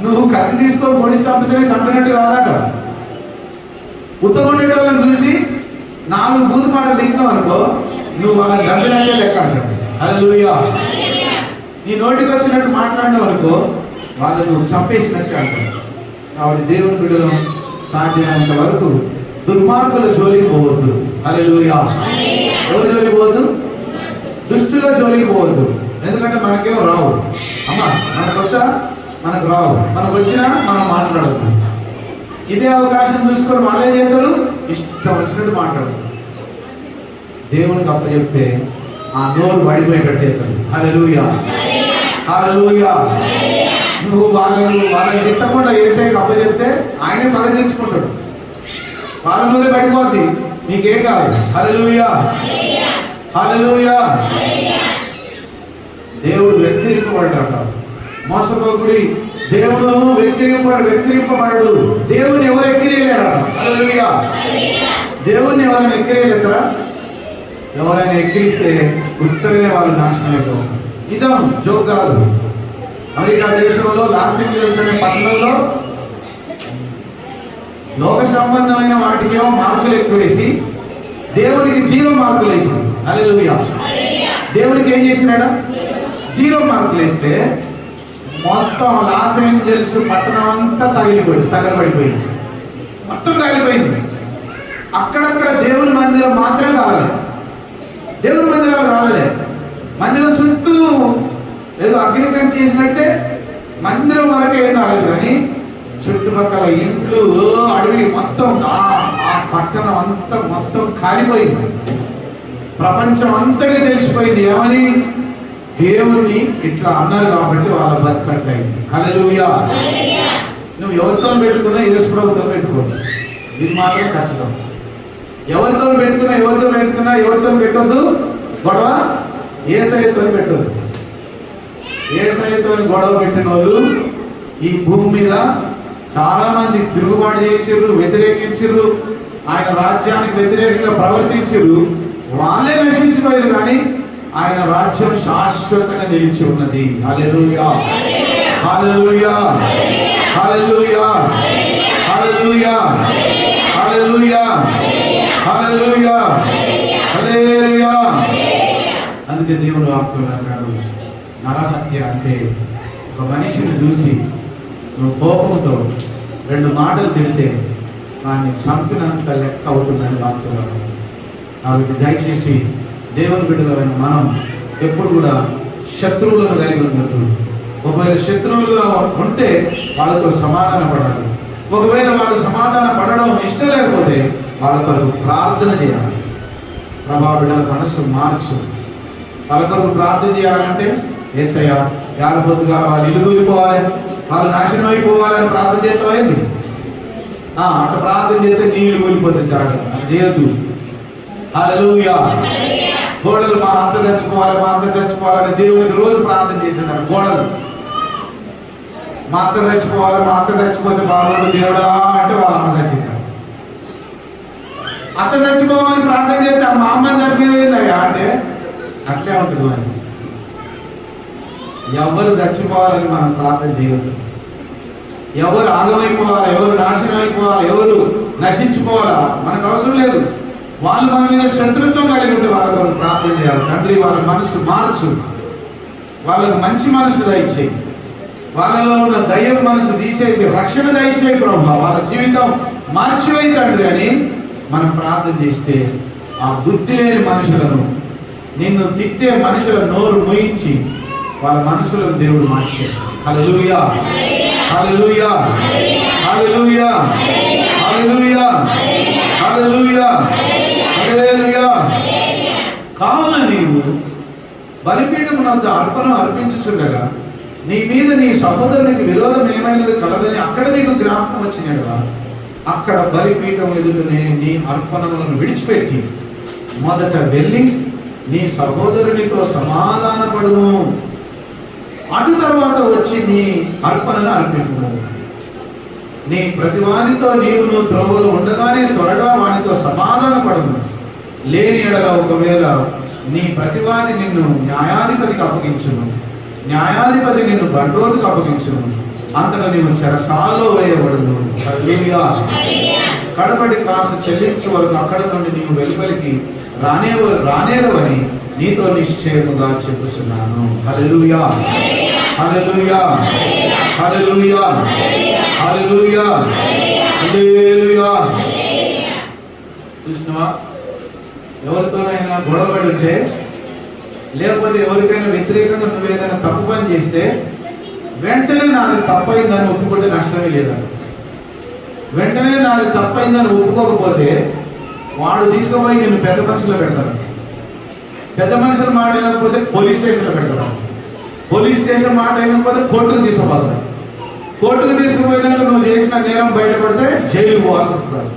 నువ్వు కత్తి తీసుకొని పొడిచి చంపితేనే చంపినట్టు కాదట. ఉత్తగుండేటోళ్ళని చూసి 4 బూతు పాటలు దిగినావు అనుకో, నువ్వు వాళ్ళని చంపినట్టే లెక్క అంటాడు. హల్లెలూయా. నీ నోటికి వచ్చినట్టు మాట్లాడినావు అనుకో, వాళ్ళు నువ్వు చంపేసినట్టు అంటాడు. కాబట్టి దేవుని బిడ్డలు సాధ్యమైనంత వరకు దుర్మార్గుల జోలికి పోవద్దు. హల్లెలూయా. ఎవరి జోలికి పోవద్దు? దుష్టుల జోలికి పోవద్దు. ఎందుకంటే మనకేమో రావు. అమ్మా, మనకు వచ్చా? మనకు రావు. మనకు వచ్చినా మనం మాట్లాడద్దు. ఇదే అవకాశం చూసుకొని వాళ్ళే చేద్దరు, ఇష్టం వచ్చినట్టు మాట్లాడదు. దేవునికి అప్పచెప్తే ఆ నోరు పడిపోయేటట్టేస్తాడు. హల్లెలూయా, హల్లెలూయా. నువ్వు వాళ్ళని తిట్టకుండా యేసయ్యకి అప్పచెప్తే ఆయనే పగ తీర్చుకుంటాడు. వాళ్ళ నూనె పడిపోద్ది, నీకేం కాదు. హల్లెలూయా, హల్లెలూయా. దేవుడు వ్యతిరేకపడ్డాడు. మోసపోకుడి, దేవుడు వ్యతిరేకపడడు. దేవుని ఎవరు ఎక్కిరేయలేరా? హల్లెలూయా. దేవుణ్ణి ఎవరైనా ఎక్కిరేయలేరా? ఎవరైనా ఎక్కిరిస్తే ఉత్తరనే వాళ్ళు నాశనం అయిపోతారు. నిజం, జోక్ కాదు. అమెరికా దేశంలో లాస్ ఏంజల్స్ అనే పట్టణంలో లోక సంబంధమైన వాటికేమో మార్కులు ఎక్కువ వేసి దేవునికి 0 మార్కులు వేసింది. హల్లెలూయా. దేవునికి ఏం చేసినాడా? 0 మార్కులు వేస్తే మొత్తం లాస్ ఏంజల్స్ పట్టణం అంతా తగలబడిపోయింది. మొత్తం తగిలిపోయింది. అక్కడక్కడ దేవుని మందిరం మాత్రం కావాలి. దేవుని మందిరాలు రాలే. మందిరం చుట్టూ ఏదో అగ్నికంచి చేసినట్టే మందిరం వరకే ఏం రాలేదు, కానీ చుట్టుపక్కల ఇంట్లు, అడవి మొత్తం ఆ పట్టణం అంతా మొత్తం కాలిపోయింది. ప్రపంచం అంతగా తెలిసిపోయింది. ఏమని? దేవుణ్ణి ఇట్లా అన్నారు కాబట్టి వాళ్ళ బతుకట్లయింది. హల్లెలూయా. నువ్వు ఎవరితో పెట్టుకున్నా యేసు ప్రభుతో పెట్టుకోండి. ఇది మాత్రం ఖచ్చితం. ఎవరితో ఎవరితో పెట్టొద్దు గొడవ. యేసయ్యతో పెట్టొద్దు. యేసయ్యతో గొడవ పెట్టిన వాళ్ళు ఈ భూమి మీద చాలా మంది తిరుగుబాటు చేసిర్రు, వ్యతిరేకించిర్రు, ఆయన రాజ్యానికి వ్యతిరేకంగా ప్రవర్తించిర్రు. వాళ్ళే నశించిపోయారు, కానీ ఆయన రాజ్యం శాశ్వతంగా నిలిచి ఉన్నది. హల్లెలూయా, హల్లెలూయా, హల్లెలూయా, హల్లెలూయా, హల్లెలూయా, హల్లెలూయా, హల్లెలూయా. అందుకే దేవుడు వాక్యం అన్నాడు, నరహత్య అంటే ఒక మనిషిని చూసి నువ్వు కోపంతో 2 మాటలు తిడితే దాన్ని చంపినంత లెక్క అవుతుందని వాక్యం. కాబట్టి దయచేసి దేవుని బిడ్డలైన మనం ఎప్పుడు కూడా శత్రువులను కలిగి ఉన్నట్టు, ఒకవేళ శత్రువులుగా ఉంటే వాళ్ళతో సమాధాన పడాలి. ఒకవేళ వాళ్ళు సమాధాన పడడం ఇష్టం లేకపోతే వాళ్ళ కొరకు ప్రార్థన చేయాలి. ప్రభా, బిడ్డల మనసు మార్చు. వాళ్ళ కొరకు ప్రార్థన చేయాలంటే యేసయ్యా యాలబొద్దుగా వాళ్ళు ఇల్లు కూలిపోవాలి, వాళ్ళు నాశనం అయిపోవాలని ప్రార్థన చేస్తామైంది. అట్లా ప్రార్థన చేస్తే నీళ్ళు కూలిపోతే జాగ్రత్త, అది చేయొద్దు. హల్లెలూయా. గోడలు మా అంత చచ్చిపోవాలని దేవునికి రోజు ప్రార్థన చేసేదారు. గోడలు మా అంత చచ్చిపోతే బాగుండు దేవుడా అంటే వాళ్ళ అమ్మ చచ్చింది. అత్త చచ్చిపోవాలని ప్రార్థన చేస్తే మా అమ్మని చనిపోయిందయ్యా అంటే అట్లే ఉంటుంది. అని ఎవరు చచ్చిపోవాలని మనం ప్రార్థన చేయవద్దు. ఎవరు ఆగమైపోవాలా, ఎవరు నాశనం అయిపోవాలా, ఎవరు నశించిపోవాలా మనకు అవసరం లేదు. వాళ్ళు మన మీద శత్రుత్వం కలిగి ఉంటే వాళ్ళ ప్రార్థన చేయాలి. తండ్రి, వాళ్ళ మనసు మార్చు, వాళ్ళకు మంచి మనసు దయచేయి, వాళ్ళలో ఉన్న దయ్యం మనసు తీసేసి రక్షణ దయచేయి ప్రభు, వాళ్ళ జీవితం మార్చివేయి తండ్రి అని మనం ప్రార్థన చేస్తే ఆ బుద్ధి లేని మనుషులను, నిన్ను తిట్టే మనుషుల నోరు మూయించి వాళ్ళ మనసులను దేవుడు మార్చేస్తాడు. హల్లెలూయా, హల్లెలూయా, హల్లెలూయా, హల్లెలూయా, హల్లెలూయా, హల్లెలూయా. కావున నీవు బలిపీఠమునందు అర్పణ అర్పించుచుండగా నీ మీద నీ సహోదరునికి విరోధం ఏమైనది కలదని అక్కడ నీకు జ్ఞాపకం వచ్చినగా అక్కడ బలిపీఠం ఎదుటనే నీ అర్పణములను విడిచిపెట్టి మొదట వెళ్ళి నీ సహోదరునితో సమాధానపడుము, అటు తర్వాత వచ్చి నీ అర్పణను అర్పించుము. నీ ప్రతివానితో నీవు త్రోవలు ఉండగానే త్వరగా వానితో సమాధానపడుము. లేని ఎడల ఒకవేళ నీ ప్రతివాది నిన్ను న్యాయాధిపతికి అప్పగించును, న్యాయాధిపతి నిన్ను బండోతుకు అప్పగించును, అంతలో నీవు చెరసాలలో వేయబడును. హల్లెలూయా. కడపటి కాసు చెల్లించే వరకు అక్కడ నుండి నీవు వెలుపలికి రానేరవని నీతో నిశ్చయముగా చెప్పుచున్నాను. హల్లెలూయా, హల్లెలూయా, హల్లెలూయా, హల్లెలూయా, హల్లెలూయా. చూసినావా? ఎవరితోనైనా గొడవ పడితే, లేకపోతే ఎవరికైనా వ్యతిరేకంగా నువ్వు ఏదైనా తప్పు పని చేస్తే వెంటనే నాది తప్పైందని ఒప్పుకుంటే నష్టమే లేదని. వెంటనే నాది తప్పైందని ఒప్పుకోకపోతే వాడు తీసుకుపోయి నేను పెద్ద మనుషులో పెడతాను. పెద్ద మనుషులు మాట అయినకపోతే పోలీస్ స్టేషన్లో పెడతాను. పోలీస్ స్టేషన్ మాట అయినకపోతే కోర్టుకు తీసుకుపోతాను. కోర్టుకు తీసుకుపోయినాక నువ్వు చేసిన నేరం బయటపడితే జైలుకు పోవాల్సి వస్తుంది.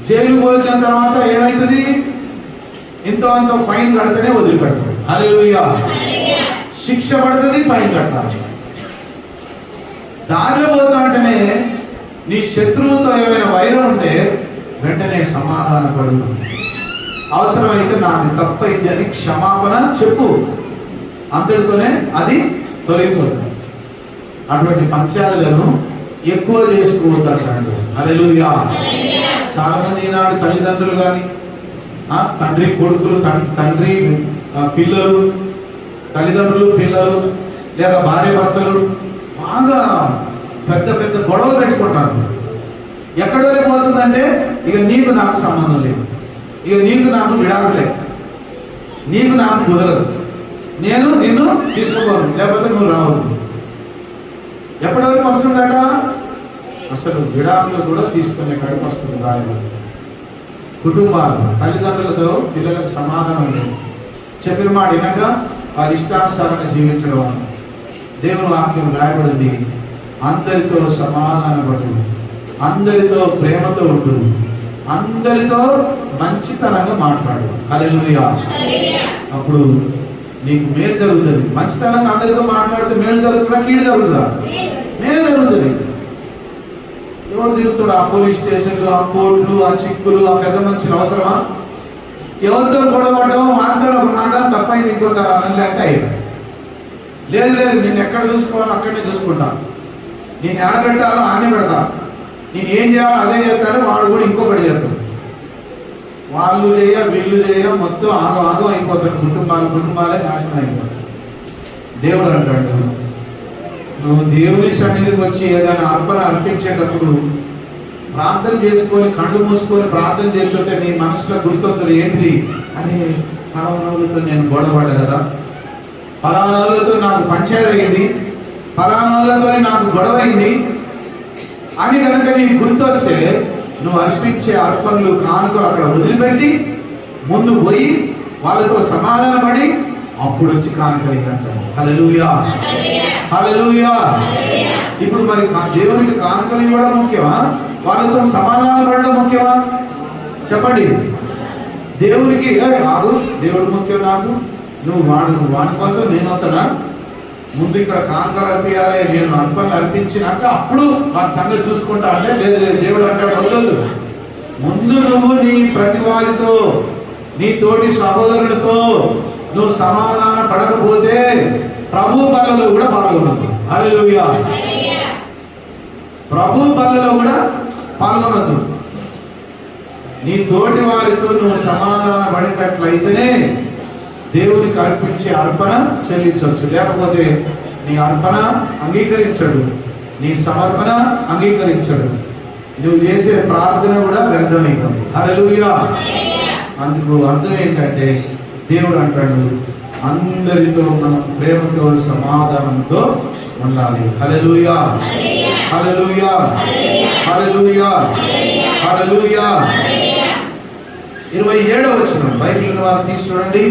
జైలుకు పోయిన తర్వాత ఏమవుతుంది? ఇంతో అంత ఫైన్ కడితేనే వదిలిపెడతాడు. హల్లెలూయా. శిక్ష పడుతుంది, ఫైన్ కట్టాలి. దారిలో పోతా అంటేనే నీ శత్రువుతో ఏమైనా వైరం ఉంటే వెంటనే సమాధానపడు. అవసరమైతే నాది తప్పైంది అని క్షమాపణ చెప్పు. అంతటితోనే అది తొలగిపోతుంది. అటువంటి పంచాయతీలను ఎక్కువ చేసుకోవద్దంటాడు. హల్లెలూయా. చాలా మంది ఈనాడు తల్లిదండ్రులు కానీ, తండ్రి కొడుకులు, తండ్రి పిల్లలు, తల్లిదండ్రులు పిల్లలు, లేదా భార్య భర్తలు బాగా పెద్ద పెద్ద గొడవలు పెట్టుకుంటారు. ఎక్కడ వెళ్ళిపోతుందంటే ఇక నీకు నాకు సంబంధం లేదు, ఇక నీకు నాకు విడాకులే, నీకు నాకు కుదరదు, నేను నిన్ను తీసుకోను, లేకపోతే నువ్వు రావద్దు. ఎప్పటి వరకు వస్తుందట? అసలు విడాకులు కూడా తీసుకునే కడుపు వస్తుంది. భార్య కుటుంబాలు తల్లిదండ్రులతో పిల్లలకు సమాధానం లేదు. చెప్పిన మాట వినగా వారి ఇష్టానుసారంగా జీవించడం వల్ల దేవుని వాక్యం రాయబడింది. అందరితో సమాధానపడు, అందరితో ప్రేమతో ఉండు, అందరితో మంచితనంగా మాట్లాడు. హల్లెలూయా. అప్పుడు నీకు మేలు జరుగుతుంది. మంచితనంగా అందరితో మాట్లాడితే మేలు జరుగుతుందా, కీడు జరుగుతుందా? మేలు జరుగుతుంది. ఎవరు తిరుగుతాడు? ఆ పోలీస్ స్టేషన్లు, ఆ కోర్టులు, ఆ చిక్కులు, ఆ పెద్ద మనుషులు అవసరమా? ఎవరితో గొడవడం, మాట్లాడ మాట తప్పైంది ఇంకోసారి అనండి అంటే అయ్యింది. లేదు లేదు, నేను ఎక్కడ చూసుకోవాలో అక్కడనే చూసుకుంటాను, నేను ఎడ పెట్టాలో ఆనే పెడతాను, నేను ఏం చేయాలో అదే చేస్తాడు. వాడు కూడా ఇంకొకటి చేస్తాడు. వాళ్ళు చేయ వీళ్ళు చేయ మొత్తం ఆగం అయిపోతాడు. కుటుంబాలే నాశనం అయిపోతాడు. దేవుడు అంటాడు, నువ్వు దేవుని సన్నిధికి వచ్చి ఏదైనా అర్పణ అర్పించేటప్పుడు ప్రార్థన చేసుకొని కళ్ళు మూసుకొని ప్రార్థన చేస్తుంటే నీ మనసులో గుర్తొస్తుంది. ఏంటిది? అరే పలానాలతో నేను గొడవపడ్డా కదా, పలానాలతో నాకు పంచాయతీ అయింది, పలానాలతో నాకు గొడవ అయింది అని కనుక నీకు గుర్తొస్తే నువ్వు అర్పించే అర్పణలు కానుకలు అక్కడ వదిలిపెట్టి ముందు పోయి వాళ్ళతో సమాధానపడి అప్పుడు వచ్చి కానుకలు అంటాడు. హల్లెలూయా, హల్లెలూయా. ఇప్పుడు మరి దేవునికి కానుకలు ఇవ్వడం ముఖ్యమా, వాళ్ళతో సమాధానం పడడం ముఖ్యమా? చెప్పండి. దేవునికి కాదు, దేవుడు ముఖ్యం నాకు, నువ్వు వాడి కోసం నేను వస్తానా? ముందు ఇక్కడ కానుకలు అర్పించాలి, నేను అర్పణలు అర్పించినాక అప్పుడు వాడి సంగతి చూసుకుంటా అంటే లేదు లేదు, దేవుడు అంటాడు వద్దు. ముందు నువ్వు నీ ప్రతి వారితో, నీ తోటి సహోదరులతో నువ్వు సమాధాన పడకపోతే ప్రభు బలలో కూడా పాల్గొనదు. హల్లెలూయా. ప్రభు బలలో కూడా పాల్గొనదు. నీ తోటి వారితో నువ్వు సమాధాన పడినట్లయితేనే దేవునికి అర్పించే అర్పణ చెల్లించవచ్చు. లేకపోతే నీ అర్పణ అంగీకరించడు, నీ సమర్పణ అంగీకరించడు, నువ్వు చేసే ప్రార్థన కూడా వ్యర్థమైంది. హల్లెలూయా. అందుకు అర్థం ఏంటంటే దేవుడు అంటాడు, అందరితో మనం ప్రేమతో సమాధానంతో ఉండాలి. హల్లెలూయా, హల్లెలూయా, హల్లెలూయా, హల్లెలూయా. 27వ వచనం బైబిల్ వారు తీసి చూడండి.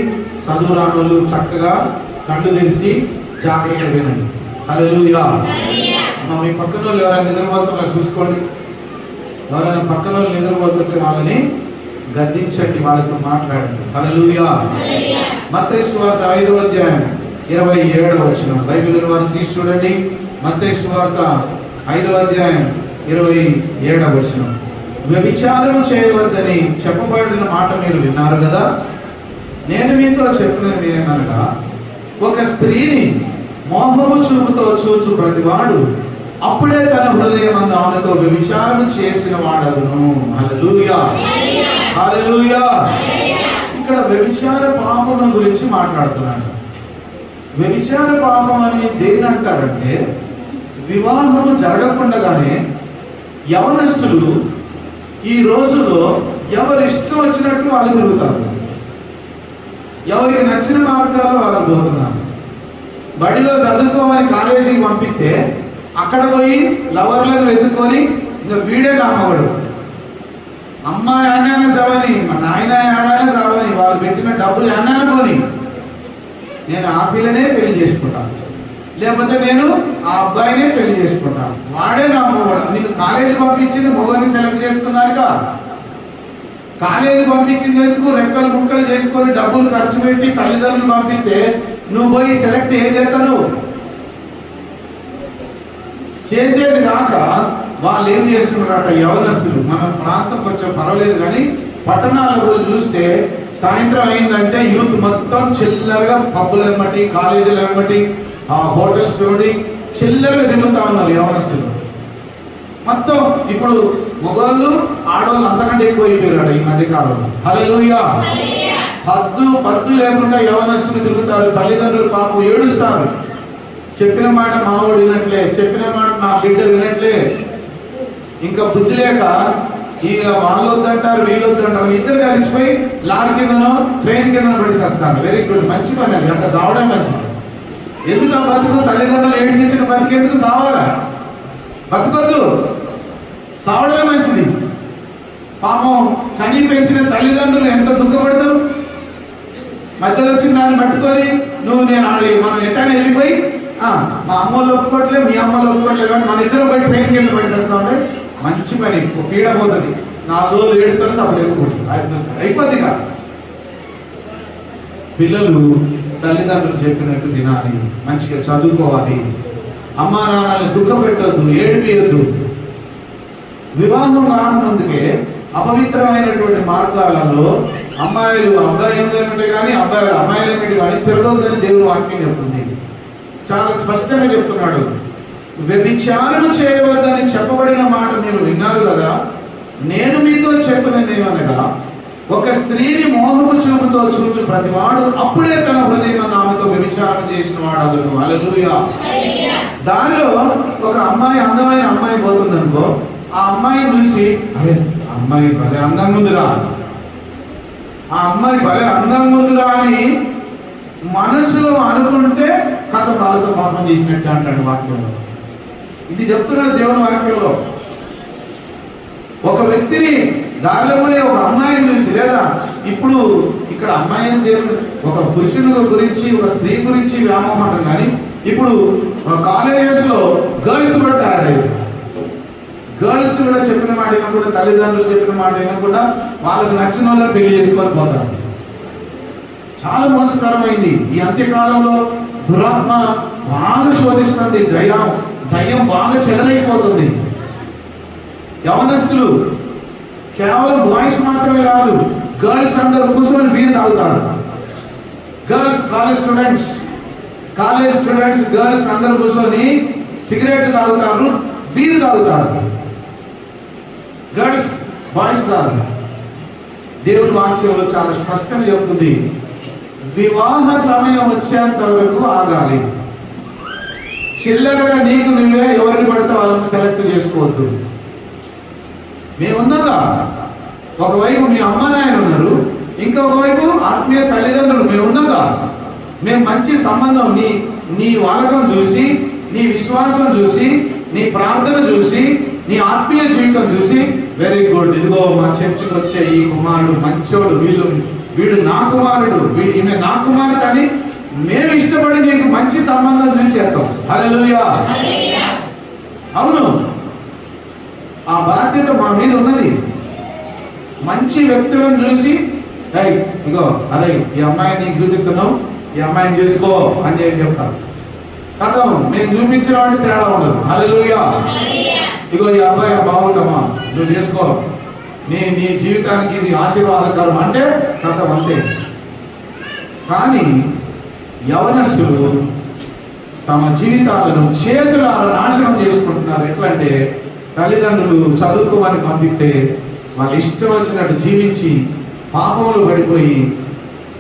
చదువు రాని వాళ్ళు చక్కగా కళ్ళు తెరిచి జాగ్రత్తగా వినండి. హల్లెలూయా. మీ పక్కన వాళ్ళు ఎవరైనా నిద్రపోతున్నారు చూసుకోండి. ఎవరైనా పక్కన వాళ్ళు నిద్రపోతుంటే వాళ్ళని గద్దించండి, వాళ్ళతో మాట్లాడండి. హల్లెలూయా. మత్తయి సువార్త 5వ అధ్యాయం 27వ వచనం బైబిల్ వారు తీసి చూడండి. మత్తయి సువార్త 5వ అధ్యాయం 27వ వచనం. వ్యభిచారము చేయవద్దని చెప్పబడిన మాట మీరు విన్నారు కదా. నేను మీతో చెప్పినది ఏమనగా, ఒక స్త్రీని మోహము చూపుతో చూచు ప్రతివాడు అప్పుడే తన హృదయమందు ఆమెతో వ్యభిచారం చేసిన వాడగును. హల్లెలూయా, హల్లెలూయా. ఇక్కడ వ్యభిచార పాపం గురించి మాట్లాడుతున్నాడు. వ్యభిచార పాపం అని దేని అంటారంటే, వివాహము జరగకుండానే యవనస్తులు ఈ రోజుల్లో ఎవరు ఇష్టం వచ్చినట్టు వాళ్ళు తిరుగుతారు. ఎవరికి నచ్చిన మార్గాల్లో వాళ్ళు పోతున్నారు. బడిలో చదువుకోమని కాలేజీకి పంపిస్తే అక్కడ పోయి లవర్లను వెతుక్కొని ఇంకా వీడే కామవాడు. అమ్మ అన్నానే సావని, మా నాయన ఆడానే సావని, వాళ్ళు పెట్టిన డబ్బులు అన్నాను పోని, నేను ఆ పిల్లనే పెళ్లి చేసుకుంటాను, లేకపోతే నేను ఆ అబ్బాయినే పెళ్లి చేసుకుంటాను, వాడే నా మొగడు. నేను కాలేజీ పంపించింది మొగని సెలెక్ట్ చేసుకున్నారుగా. కాలేజీ పంపించింది ఎందుకు? రెక్కలు ముక్కలు చేసుకొని డబ్బులు ఖర్చు పెట్టి తల్లిదండ్రులు పంపిస్తే నువ్వు పోయి సెలెక్ట్ ఏం చేస్తావు? చేసేది కాక వాళ్ళు ఏం చేస్తున్నారట యవనస్తులు. మన ప్రాంతం కొంచెం పర్వాలేదు కానీ పట్టణాలలో చూస్తే సాయంత్రం అయిందంటే యూత్ మొత్తం చిల్లరగా పబ్బులను బట్టి, కాలేజీలను బట్టి, ఆ హోటల్స్ నుండి చిల్లరగా తిరుగుతా ఉన్నారు యవనస్తులు మొత్తం. ఇప్పుడు మొగోళ్ళు ఆడవాళ్ళు అంతకంటే ఎక్కువ అయిపోయారు ఈ మధ్య కాలంలో. హల్లెలూయా. పద్దు లేకుండా యవనస్తులు తిరుగుతారు. తల్లిదండ్రులు పాపం ఏడుస్తారు. చెప్పిన మాట మావాడు వినట్లే, చెప్పిన మాట నా బిడ్డ వినట్లే. ఇంకా బుద్ధి లేక ఇక వాళ్ళు వద్దంటారు, వీళ్ళు వద్దంటారు. ఇద్దరు కలిసిపోయి లారీ కిందనో ట్రైన్ కిందనో పడిసేస్తారు. వెరీ గుడ్, మంచి పని. అది అంట సావడం మంచిది. ఎందుకు ఆ బతుకు? తల్లిదండ్రులు ఏడిపించిన బతికేందుకు సావాలా? బతుకొద్దు, సావడమే మంచిది. పాపం కనీ పెంచిన తల్లిదండ్రులు ఎంత దుఃఖపడతారు. మధ్యలో వచ్చిన దాన్ని పట్టుకొని నువ్వు నేను మనం ఎట్టనే వెళ్ళిపోయి మా అమ్మోళ్ళు ఒప్పుకోవట్లేదు, మీ అమ్మోళ్ళు ఒప్పుకోవట్లేదు కాబట్టి మన ఇద్దరు పోయి ట్రైన్ కింద పడిచేస్తా ఉంటే మంచి పని. పీడ పోతుంది. 4 రోజులు ఏడుతారు, అప్పుడు ఎక్కువ అయిపోద్దిగా. పిల్లలు తల్లిదండ్రులు చెప్పినట్టు తినాలి, మంచిగా చదువుకోవాలి, అమ్మా నాన్నని దుఃఖం పెట్టద్దు, ఏడిపియద్దు. వివాహం కాకముందుకే అపవిత్రమైనటువంటి మార్గాలలో అమ్మాయిలు అబ్బాయిలు ఏమిటి కానీ అబ్బాయిలు అమ్మాయిలు ఏమిటి కానీ తిరగొద్దని దేవుడు వాక్యం చెప్తుంది. చాలా స్పష్టంగా చెప్తున్నాడు. వ్యభిచారము చేయవద్దని చెప్పబడిన మాట మీరు విన్నారు కదా. నేను మీతో చెప్పినది ఏమనగా, ఒక స్త్రీని మోహము చూపుతో చూచు ప్రతివాడు అప్పుడే తన హృదయం ఆమెతో వ్యభిచారం చేసిన వాడు. హల్లెలూయా. దానిలో ఒక అమ్మాయి, అందమైన అమ్మాయి పోతుందనుకో, ఆ అమ్మాయిని చూసి అరే అమ్మాయి భలే అందం ముందురా, ఆ అమ్మాయి భలే అందం ముందురా అని మనసులో అనుకుంటే కథ వాళ్ళతో పాపం చేసినట్టు అంటాడు వాక్యంలో. ఇది చెప్తున్నాడు దేవుని వాక్యంలో. ఒక వ్యక్తిని దారిలో పోయే ఒక అమ్మాయిని చూసి, లేదా ఇప్పుడు ఇక్కడ అమ్మాయిని దేవుడు ఒక పురుషుని గురించి ఒక స్త్రీ గురించి వ్యామోహం అంటారు కానీ ఇప్పుడు కాలేజెస్ లో గర్ల్స్ కూడా తయారయ్యారు. గర్ల్స్ కూడా చెప్పిన మాట ఏమకుండా, తల్లిదండ్రులు చెప్పిన మాట ఏమకుండా వాళ్ళకు నచ్చిన వాళ్ళని పెళ్లి చేసుకొని పోతారు. చాలా మోసకరమైంది. ఈ అంత్యకాలంలో దురాత్మ బాగా శోధిస్తుంది. దయ్యం బాగా చెలరైపోతుంది. యవనస్తులు కేవలం బాయ్స్ మాత్రమే కాదు, గర్ల్స్ అందరూ కూర్చొని బీర్ తాగుతారు. గర్ల్స్ కాలేజ్ స్టూడెంట్స్ గర్ల్స్ అందరూ కూర్చొని సిగరెట్ తాగుతారు, బీర్ తాగుతారు. గర్ల్స్ బాయ్స్ తాగు. దేవుని వాక్యంలో చాలా స్పష్టంగా చెప్తుంది, వివాహ సమయం వచ్చేంత వరకు ఆగాలి. చిల్లరగా నీకు నువ్వే ఎవరిని పడితే వాళ్ళని సెలెక్ట్ చేసుకోవద్దు. మేమున్నాగా, ఒకవైపు మీ అమ్మ నాయన ఉన్నారు, ఆత్మీయ తల్లిదండ్రులు మేము ఉన్నదా, మేము మంచి సంబంధం నీ వాలకం చూసి, నీ విశ్వాసం చూసి, నీ ప్రార్థన చూసి, నీ ఆత్మీయ జీవితం చూసి వెరీ గుడ్, ఇదిగో మా చర్చికి వచ్చే ఈ కుమారుడు మంచోడు, వీడు నా కుమారుడు, ఈమె నా కుమారుడు అని మేము ఇష్టపడి నీకు మంచి సంబంధం చూసి చేస్తాం. హల్లెలూయా. అవును, ఆ బాధ్యత మా మీద ఉన్నది. మంచి వ్యక్తులను చూసి ఇగో అరే ఈ అమ్మాయిని నీకు చూపిస్తున్నావు, ఈ అమ్మాయిని చేసుకో అని చెప్తాం. కథం మేము చూపించిన వాడిని తేడా ఉండదు. హల్లెలూయా. ఇగో ఈ అబ్బాయి బాగుంటామా, నువ్వు చేసుకో, నీ జీవితానికి ఇది ఆశీర్వాదకరం అంటే కథం అంతే. కానీ యవనస్తులు తమ జీవితాలను చేతులారా నాశనం చేసుకుంటున్నారు. ఎట్లంటే తల్లిదండ్రులు చదువుకోమని పంపిస్తే వాళ్ళు ఇష్టం వచ్చినట్టు జీవించి పాపంలో పడిపోయి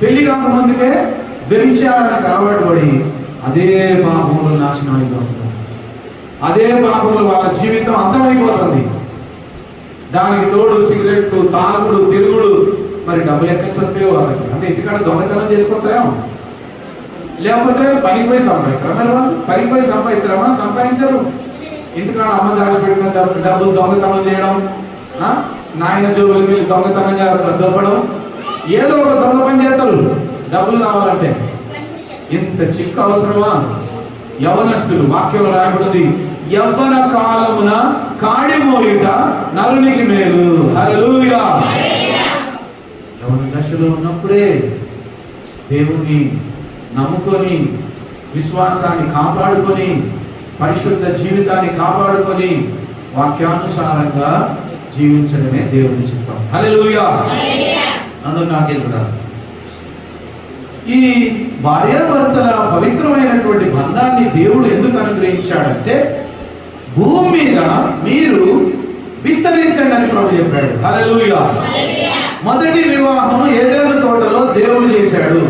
పెళ్లి కాకముందుకే వ్యభిచారానికి అలవాటు పడి అదే పాపంలో నాశనం అయిపోతున్నారు. అదే పాపంలో వాళ్ళ జీవితం అంతమైపోతుంది. దానికి తోడు సిగరెట్లు, తాగుడు, తిరుగుడు, మరి డబ్బులు ఎక్కచ్చొస్తే వాళ్ళకి అంటే ఇంటికాడ దొంగతనం చేసుకుంటారేమో, లేకపోతే పనికి పోయి సంపాదిస్తారా? మరి వాళ్ళు పనికి పోయి సంపాదిస్తారమ్మా? సంపాదించరు. ఇంటికాడ అమ్మ దాచిపెట్టిన డబ్బులు దొంగతనం చేయడం, నాయన జోబులకి వెళ్ళి దొంగతనంగా దొబ్బడం, ఏదో ఒక దొంగ పని చేస్తారు డబ్బులు కావాలంటే. ఇంత చిక్కు అవసరమా? యవనస్తులు వాక్యంలో రాయబడింది, యవ్వన కాలమున కాడి మోయుట నరునికి మేలు. హల్లెలూయా. యవన దశలో ఉన్నప్పుడే దేవుణ్ణి నమ్ముకొని, విశ్వాసాన్ని కాపాడుకొని, పరిశుద్ధ జీవితాన్ని కాపాడుకొని వాక్యానుసారంగా జీవించడమే దేవుని చిత్తం. హల్లెలూయా. అందుకు నాకే కూడా ఈ భార్యాభర్తల పవిత్రమైనటువంటి బంధాన్ని దేవుడు ఎందుకు అనుగ్రహించాడంటే భూమి మీద మీరు విస్తరించండి అని ప్రభు చెప్పాడు. హల్లెలూయా. మొదటి వివాహం ఏదైనా తోటలో దేవుడు చేశాడు.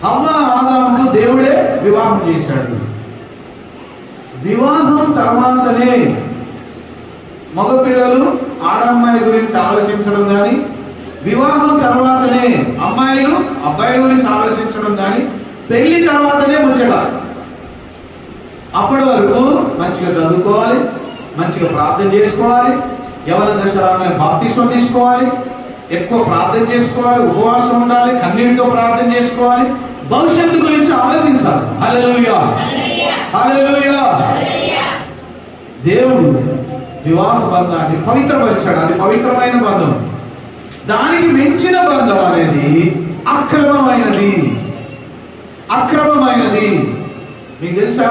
హవ్వ ఆదాముకు దేవుడే వివాహం చేశాడు. వివాహం తర్వాతనే మగపిల్లలు ఆడమ్మాయి గురించి ఆలోచించడం కానీ, వివాహం తర్వాతనే అమ్మాయిలు అబ్బాయి గురించి ఆలోచించడం కానీ, పెళ్లి తర్వాతనే ముచ్చట. అప్పటి వరకు మంచిగా చదువుకోవాలి, మంచిగా ప్రార్థన చేసుకోవాలి, యవన దశ రాగానే బాప్తిస్మం తీసుకోవాలి, ఎక్కువ ప్రార్థన చేసుకోవాలి, ఉపవాసం ఉండాలి, కన్నీటితో ప్రార్థన చేసుకోవాలి, భవిష్యత్తు గురించి ఆలోచించాలి. హల్లెలూయా. హల్లెలూయా. దేవుడు వివాహ బంధాన్ని పవిత్రపరిచాడు. అది పవిత్రమైన బంధం. దానికి మించిన బంధం అనేది అక్రమమైనది. అక్రమమైనది మీకు తెలుసా?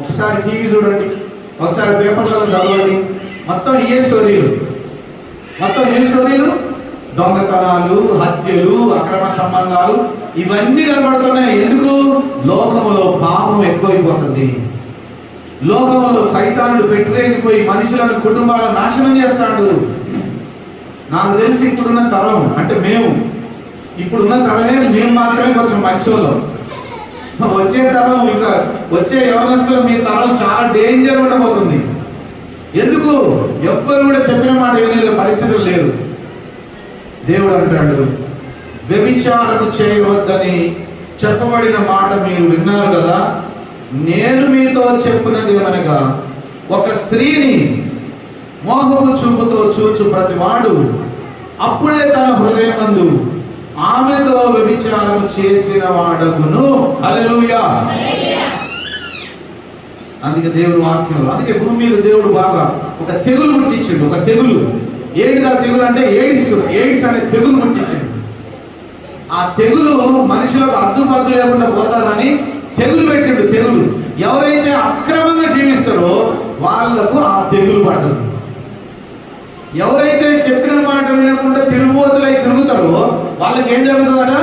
ఒకసారి టీవీ చూడండి, ఒకసారి పేపర్లలో చదవండి, మొత్తం ఏ స్టోరీలు, దొంగతనాలు, హత్యలు, అక్రమ సంబంధాలు ఇవన్నీ కనబడుతున్నాయి. ఎందుకు? లోకములో పాపం ఎక్కువైపోతుంది. లోకంలో సైతానుడు పెట్టిరేగిపోయి మనుషులను, కుటుంబాలను నాశనం చేస్తాడు. నాకు తెలిసి ఇప్పుడున్న తరం అంటే ఇప్పుడున్న తరమే మేము మాత్రమే కొంచెం మంచోళ్ళం. వచ్చే తరం, ఇంకా వచ్చే యవనస్తులు మీ తరం చాలా డేంజర్ ఉండబోతుంది. ఎందుకు? ఎవ్వరు కూడా చెప్పిన మాట వినే పరిస్థితులు లేరు. దేవుడు అంటాడు, వ్యభిచారము చేయవద్దని చెప్పబడిన మాట మీరు విన్నారు కదా, నేను మీతో చెప్పున్నది ఏమనగా, ఒక స్త్రీని మోహపు చూపుతో చూచు ప్రతివాడు అప్పుడే తన హృదయమందు ఆమెతో వ్యభిచారం చేసిన వాడగును. హల్లెలూయా. అందుకే దేవుడు వాక్యంలో, అందుకే భూమి మీద దేవుడు బాగా ఒక తెగులు పుట్టించిండు. ఒక తెగులు. ఏంటిది ఆ తెగులు అంటే? ఎయిడ్స్ అనే తెగులు పుట్టించిండు. ఆ తెగులు మనుషులకు అద్దుపద్దు లేకుండా పోతారని తెగులు పెట్టిండు. తెగులు ఎవరైతే అక్రమంగా జీవిస్తారో వాళ్లకు ఆ తెగులు పడ్డదు. ఎవరైతే చెప్పిన మాట వినకుండా తిరుగుబోతులై తిరుగుతారో వాళ్ళకి ఏం జరుగుతుందట?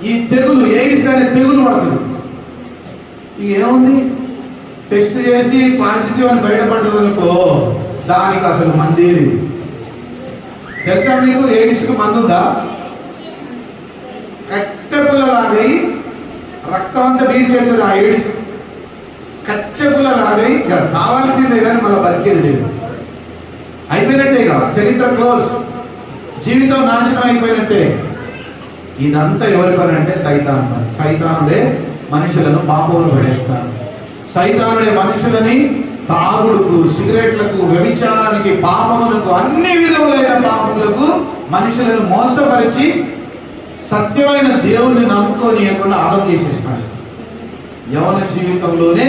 ఈ తెగులు, ఎయిడ్స్ అనే తెగులు పడుతుంది. ఇక ఏముంది? టెస్ట్ చేసి పాజిటివ్ అని బయటపడ్డది అనుకో, దానికి అసలు మంది తెలుసా మీకు? ఎయిడ్స్కి మందు ఉందా? కట్టెపుల్లలాగై రక్తం అంతా బీసేస్తుంది ఆ ఎయిడ్స్. కట్టెపుల్లలాగై ఇక సావాల్సిందే కానీ మళ్ళీ బతికేది లేదు. అయిపోయినట్టే కదా, చరిత్ర క్లోజ్, జీవితం నాశనం అయిపోయినట్టే. ఇదంతా ఎవరి పని అంటే సైతాన్ పని. సైతానుడే మనుషులను పాపంలో పడేస్తాడు. సైతానుడే మనుషులని తాగుడుకు, సిగరెట్లకు, వ్యభిచారానికి, పాపములకు, అన్ని విధములైన పాపములకు మనుషులను మోసపరిచి సత్యమైన దేవుణ్ణి నమ్ముకోనియకుండా ఆలం చేసేస్తాడు. యవన జీవితంలోనే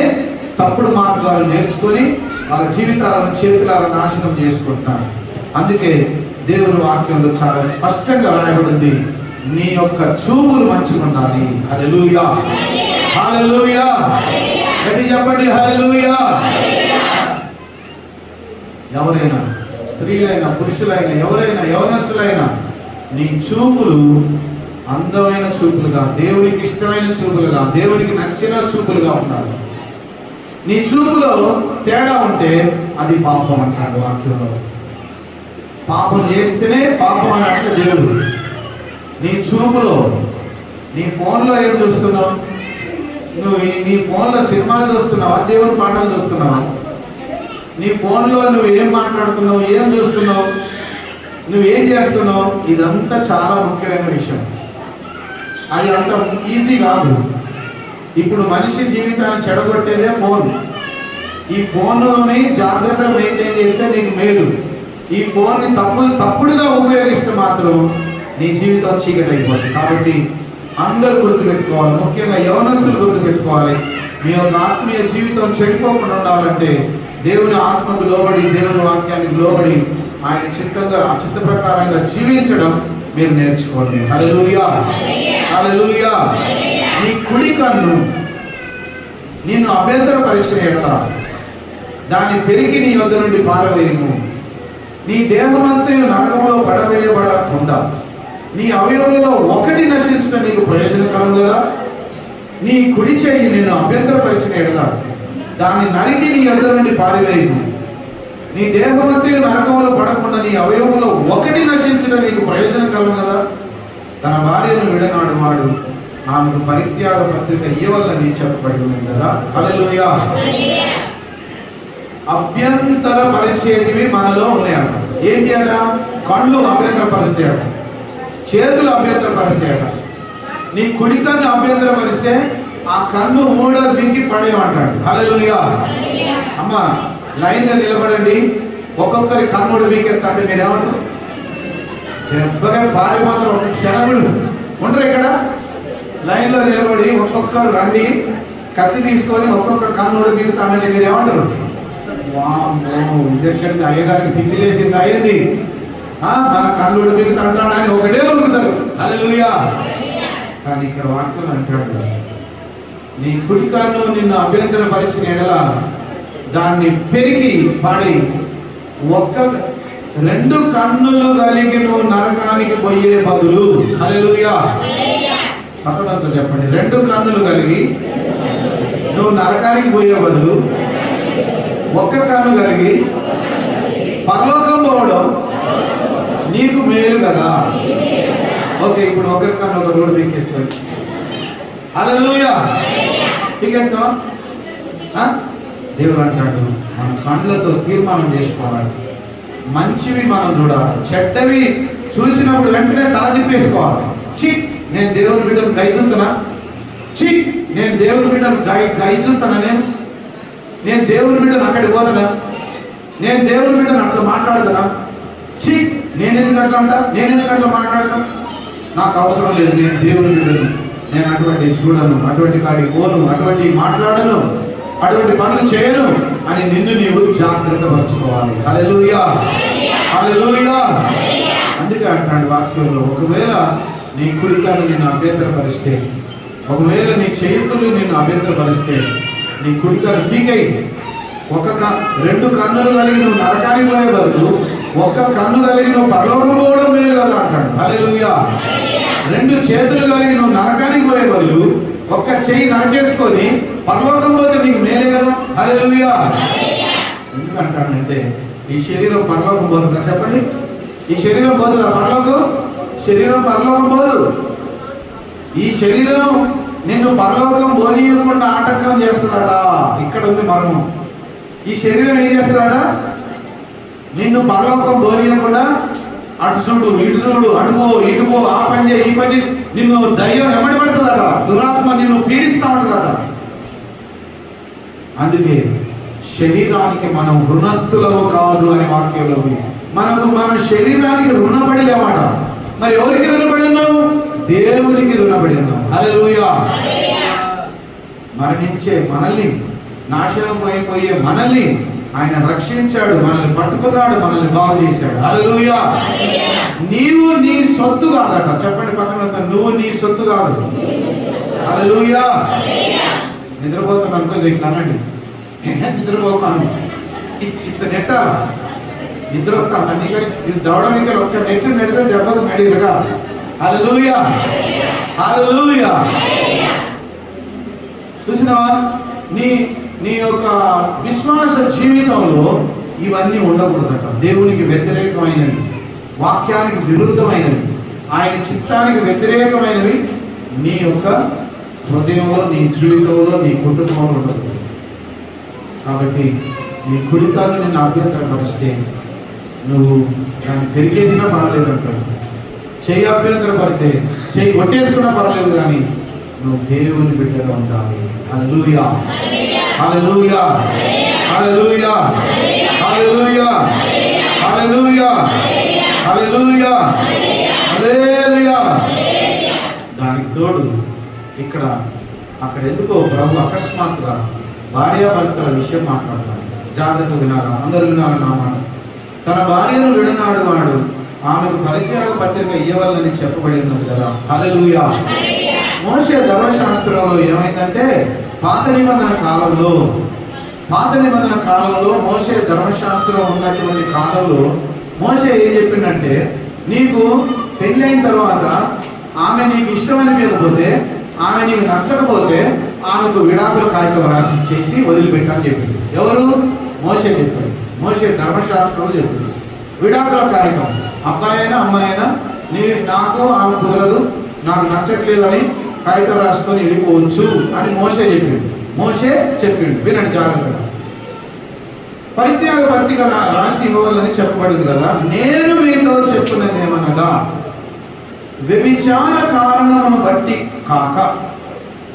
తప్పుడు మార్గాలు నేర్చుకొని వాళ్ళ జీవితాలను చేతులారా నాశనం చేసుకుంటున్నారు. అందుకే దేవుని వాక్యంలో చాలా స్పష్టంగా రాయబడింది, నీ యొక్క చూపులు మంచిగా ఉండాలి. హల్లెలూయా, హల్లెలూయా, గట్టి చెప్పండి హల్లెలూయా. ఎవరైనా స్త్రీలైనా పురుషులైనా ఎవరైనా యవనస్తులైనా నీ చూపులు అందమైన చూపులుగా, దేవునికి ఇష్టమైన చూపులుగా, దేవునికి నచ్చిన చూపులుగా ఉండాలి. నీ చూపులో తేడా ఉంటే అది పాపం అంటాడు వాక్యంలో. పాపం చేస్తేనే పాపం అని అంటే దేవుడు. నీ చూపులో, నీ ఫోన్లో ఏం చూస్తున్నావు? నువ్వు నీ ఫోన్లో సినిమాలు చూస్తున్నావా, దేవుని పాటలు చూస్తున్నావా? నీ ఫోన్లో నువ్వు ఏం మాట్లాడుతున్నావు, ఏం చూస్తున్నావు, నువ్వేం చేస్తున్నావు? ఇదంతా చాలా ముఖ్యమైన విషయం. అది అంత ఈజీ కాదు. ఇప్పుడు మనిషి జీవితాన్ని చెడగొట్టేదే ఫోన్. ఈ ఫోన్లోని జాగ్రత్తగా మెయింటైన్ చేస్తే నీకు మేలు. ఈ ఫోన్ని తప్పుడుగా ఉపయోగిస్తే మాత్రం నీ జీవితం చీకటి అయిపోతుంది. కాబట్టి అందరూ గుర్తుపెట్టుకోవాలి, ముఖ్యంగా యవనస్తులు గుర్తుపెట్టుకోవాలి. మీ యొక్క ఆత్మీయ జీవితం చెడిపోకుండా ఉండాలంటే దేవుని ఆత్మకు లోబడి, దేవుని వాక్యానికి లోబడి, ఆయన చిత్త ప్రకారంగా జీవించడం మీరు నేర్చుకోండి. హల్లెలూయా, హల్లెలూయా. నీ కుడి కన్ను నిన్ను అభ్యంతరపరిచిన ఎడల దాన్ని పెరిగి నీ వద్ద నుండి పారవేయము. నీ దేహమంతా నరకములో పడవేయబడకుండా నీ అవయవంలో ఒకటి నశించడం నీకు ప్రయోజనకరం కదా. నీ కుడి చేయి నిన్ను అభ్యంతరపరిచిన ఎడల దాన్ని నరికి నీ వద్ద నుండి పారివేయము. నీ దేహమంతా నరకంలో పడకుండా నీ అవయవంలో ఒకటి నశించడం నీకు ప్రయోజనకరం కదా. తన భార్యను విడనాడు వాడు ఆమెకు పరిత్యాగ పత్రిక ఇవ్వాలని చెప్పబడి ఉంది కదా. హల్లెలూయా. అభ్యంతర పరిచేటివి మనలో ఉన్నాయట. ఏంటి అట? కళ్ళు అభ్యంతర పరిస్తాయట, చేతులు అభ్యంతర పరిస్తాయట. నీ కుడి కన్ను అభ్యంతర పరిస్తే ఆ కన్ను మూడో బీకి పడేయమంటాడు. హల్లెలూయా. అమ్మ లైన్గా నిలబడండి. ఒక్కొక్కరి కన్నుడు వీకెత్తాంటే మీరేమంటారు? దెబ్బగా పారిపోతారు. ఒక క్షణములు ఉండరు ఇక్కడ. లైన్లో నిలబడి ఒక్కొక్కరు రండి, కత్తి తీసుకొని ఒక్కొక్క కన్నుడు వీకుతానంటే మీరు ఏమంటారు? ఇదెక్కడికి అయ్యగారికి పిచ్చిలేసింది అయ్యింది, మన కన్నుడు వీకుతాడని ఒకటే ఉరుకుతారు. హల్లెలూయా. కానీ ఇక్కడ వాక్యం అంటాడు, నీ కుడి కన్ను నిన్ను అభ్యంతర పరిచిన ఎడల దాన్ని పెరిగి పడి రెండు కన్నులు కలిగి నువ్వు నరకానికి పోయే బదులు. హల్లెలూయా. పక్కనంతా చెప్పండి, రెండు కన్నులు కలిగి నువ్వు నరకానికి పోయే బదులు ఒక్క కన్ను కలిగి పరలోకం పోవడం నీకు మేలు కదా. ఓకే, ఇప్పుడు ఒక కన్ను ఒక రోడ్డు పీకేసుకోండి. హల్లెలూయా. పీకేస్తావా? దేవుడు అంటాడు, మన కళ్ళతో తీర్మానం చేసుకోవాలి. మంచివి మనం చూడాలి, చెడ్డవి చూసినప్పుడు వెంటనే తల తిప్పేసుకోవాలి. చి నేను దేవుని బిడ్డను గైజుంటున్నా, చి నేను దేవుని బిడ్డను గైజుంటున్నా, నేను దేవుని బిడ్డను అక్కడికి పోతున్నా, నేను దేవుని బిడ్డను అట్లా మాట్లాడుతున్నా, చి నేను ఎందుకు అట్లా అంటా, నేను ఎందుకు అట్లా మాట్లాడతా, నాకు అవసరం లేదు, నేను దేవుని బిడ్డను, నేను అటువంటి చూడను, అటువంటి కాడికి పోను, అటువంటి మాట్లాడను, అటువంటి పనులు చేయను అని నిన్ను నీవు జాగ్రత్త పరచుకోవాలి. హల్లెలూయా, హల్లెలూయా. అందుకే అంటాడు వాక్యంలో, ఒకవేళ నీ కుడి కన్ను నిన్ను అభ్యంతరపరిస్తే, ఒకవేళ నీ చేతులు నిన్ను అభ్యంతరపరిస్తే నీ కుడి కన్ను పీకై. రెండు కన్నులు కలిగి నువ్వు నరకానికి పోయే బదులు ఒక్క కన్ను కలిగి నువ్వు పరలోకం పోవడం మేలు కదా అంటాడు. హల్లెలూయా. రెండు చేతులు కలిగి నువ్వు నరకానికి పోయే బదులు ఒక్క చెయ్యి నరకేసుకొని పరలోకం పోతే నీకు మేలే కదా. హల్లెలూయా. ఎందుకంటానంటే ఈ శరీరం పరలోకం పోతుందా చెప్పండి? ఈ శరీరం పోతుందా పరలోకం? శరీరం పరలోకం పోదు. ఈ శరీరం నిన్ను పరలోకం పోనీయకుండా ఆటంకం చేస్తున్నాడా? ఇక్కడ ఉంది మర్మం. ఈ శరీరం ఏం చేస్తున్నాడా? నిన్ను పరలోకం పోనీయకుండా అటు చూడు ఇటు చూడు, అడుగో ఇటుపో, ఆ పని చేయి ఈ పని, నిన్ను దయ్యం ఎమ్మడి పడుతుందట, దురాత్మ నిన్ను పీడిస్తూ ఉంటుందట. అందుకే శరీరానికి మనం రుణస్థులము కాదు అనే వాక్యంలో మన శరీరానికి రుణపడి లేమాట. మరి ఎవరికి రుణపడి ఉన్నావు? దేవునికి రుణపడి ఉన్నాం. హల్లెలూయా. మరణించే మనల్ని, నాశనం అయిపోయే మనల్ని ఆయన రక్షించాడు, మనల్ని పట్టుకున్నాడు, మనల్ని బాగు చేశాడు. హల్లెలూయా. నీవు నీ సొత్తు కాదట. చెప్పండి పక్కన, నువ్వు నీ సొత్తు కాదు. హల్లెలూయా. నిద్రపోతాను అనుకో, అనండి నిద్రపోతాను, ఇట్లా నెట్టాల నిద్ర వస్తాను ఇది దవడం ఇంకా ఒక్క నెట్టు నెడితే దెబ్బకు మెడిగా. హల్లెలూయా. హల్లెలూయా. చూసినావా? నీ యొక్క విశ్వాస జీవితంలో ఇవన్నీ ఉండకూడదట. దేవునికి వ్యతిరేకమైనవి, వాక్యానికి విరుద్ధమైనవి, ఆయన చిత్తానికి వ్యతిరేకమైనవి నీ యొక్క హృదయంలో, నీ జీవితంలో, నీ కుటుంబంలో ఉండకూడదు. కాబట్టి నీ కుడికాలు నిన్ను అభ్యంతరపరిస్తే నువ్వు దాన్ని పెరిగేసినా పర్వాలేదు అంటాడు. చెయ్యి అభ్యంతరపడితే చెయ్యి కొట్టేసుకున్నా పర్వాలేదు, కానీ నువ్వు దేవుని బిడ్డగా ఉండాలి. హల్లెలూయా. హల్లెలూయా. హల్లెలూయా. హల్లెలూయా. హల్లెలూయా. హల్లెలూయా. హల్లెలూయా. దానికి తోడు అక్కడ ఎందుకో ప్రభు అకస్మాత్తుగా భార్యాభర్తల విషయం మాట్లాడతాడు. జాగ్రత్తగా వినాలా, అందరూ వినాలి నా మాట. తన భార్యను విడనాడు వాడు ఆమెకు పరిత్యాగ పత్రిక ఇవ్వాలని చెప్పబడి ఉన్నది కదా. హల్లెలూయా. మోషే ధర్మశాస్త్రంలో ఏమైందంటే పాత నిబంధన కాలంలో మోషే ధర్మశాస్త్రం ఉన్నటువంటి కాలంలో మోషే ఏం చెప్పిందంటే, నీకు పెళ్ళైన తర్వాత ఆమె నీకు ఇష్టమని లేకపోతే, ఆమె నీకు నచ్చకపోతే ఆమెకు విడాకుల కాగితం రాసి ఇచ్చేసి వదిలిపెట్టని చెప్పింది. ఎవరు? మోషే చెప్పాడు. మోషే ధర్మశాస్త్రంలో చెప్పింది విడాకుల కాగితం. అబ్బాయి అయినా అమ్మాయి అయినా నాకు ఆమె కుదరదు, నాకు నచ్చట్లేదని కాగితం రాసుకొని వెళ్ళిపోవచ్చు అని మోషే చెప్పిండు. వినండి జాగ్రత్తగా. పరిత్యాగ పత్రిక రాసి ఇవ్వాలని చెప్పబడింది కదా. నేను మీతో చెప్పున్నది ఏమనగా, వ్యభిచార కారణమును బట్టి కాక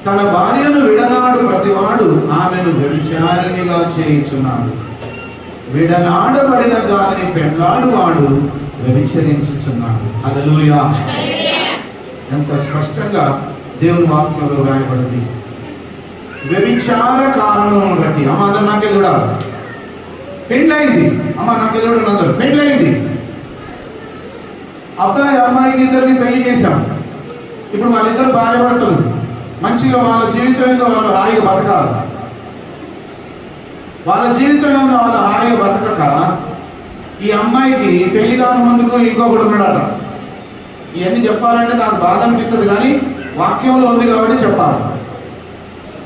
తన భార్యను విడనాడు ప్రతివాడు ఆమెను వ్యభిచారిణిగా చేయుచున్నాడు. విడనాడబడిన దానిని పెండ్లాడు వాడు వ్యభిచరించుచున్నాడు. హల్లెలూయా. ఎంత స్పష్టంగా దేవుని వాక్యంలో రాయబడింది. వ్యభిచార కారణమును బట్టి. అమ్మ అందరు నాకే చూడాలి, పెండ్లైంది. అమ్మ నాకే చూడండి, అందరు పెండ్లైంది. అబ్బాయి అమ్మాయికి ఇద్దరిని పెళ్లి చేశాం. ఇప్పుడు వాళ్ళిద్దరు భార్య భర్తలు మంచిగా వాళ్ళ జీవితం ఏదో వాళ్ళు హాయిగా బతకాలి. వాళ్ళ జీవితం ఏదో వాళ్ళ హాయిగా బతకక ఈ అమ్మాయికి పెళ్లి కాక ముందుకు ఇంకొకటి ఉన్నాడట. ఇవన్నీ చెప్పాలంటే నాకు బాధ అనిపిస్తుంది, కానీ వాక్యంలో ఉంది కాబట్టి చెప్పాలి.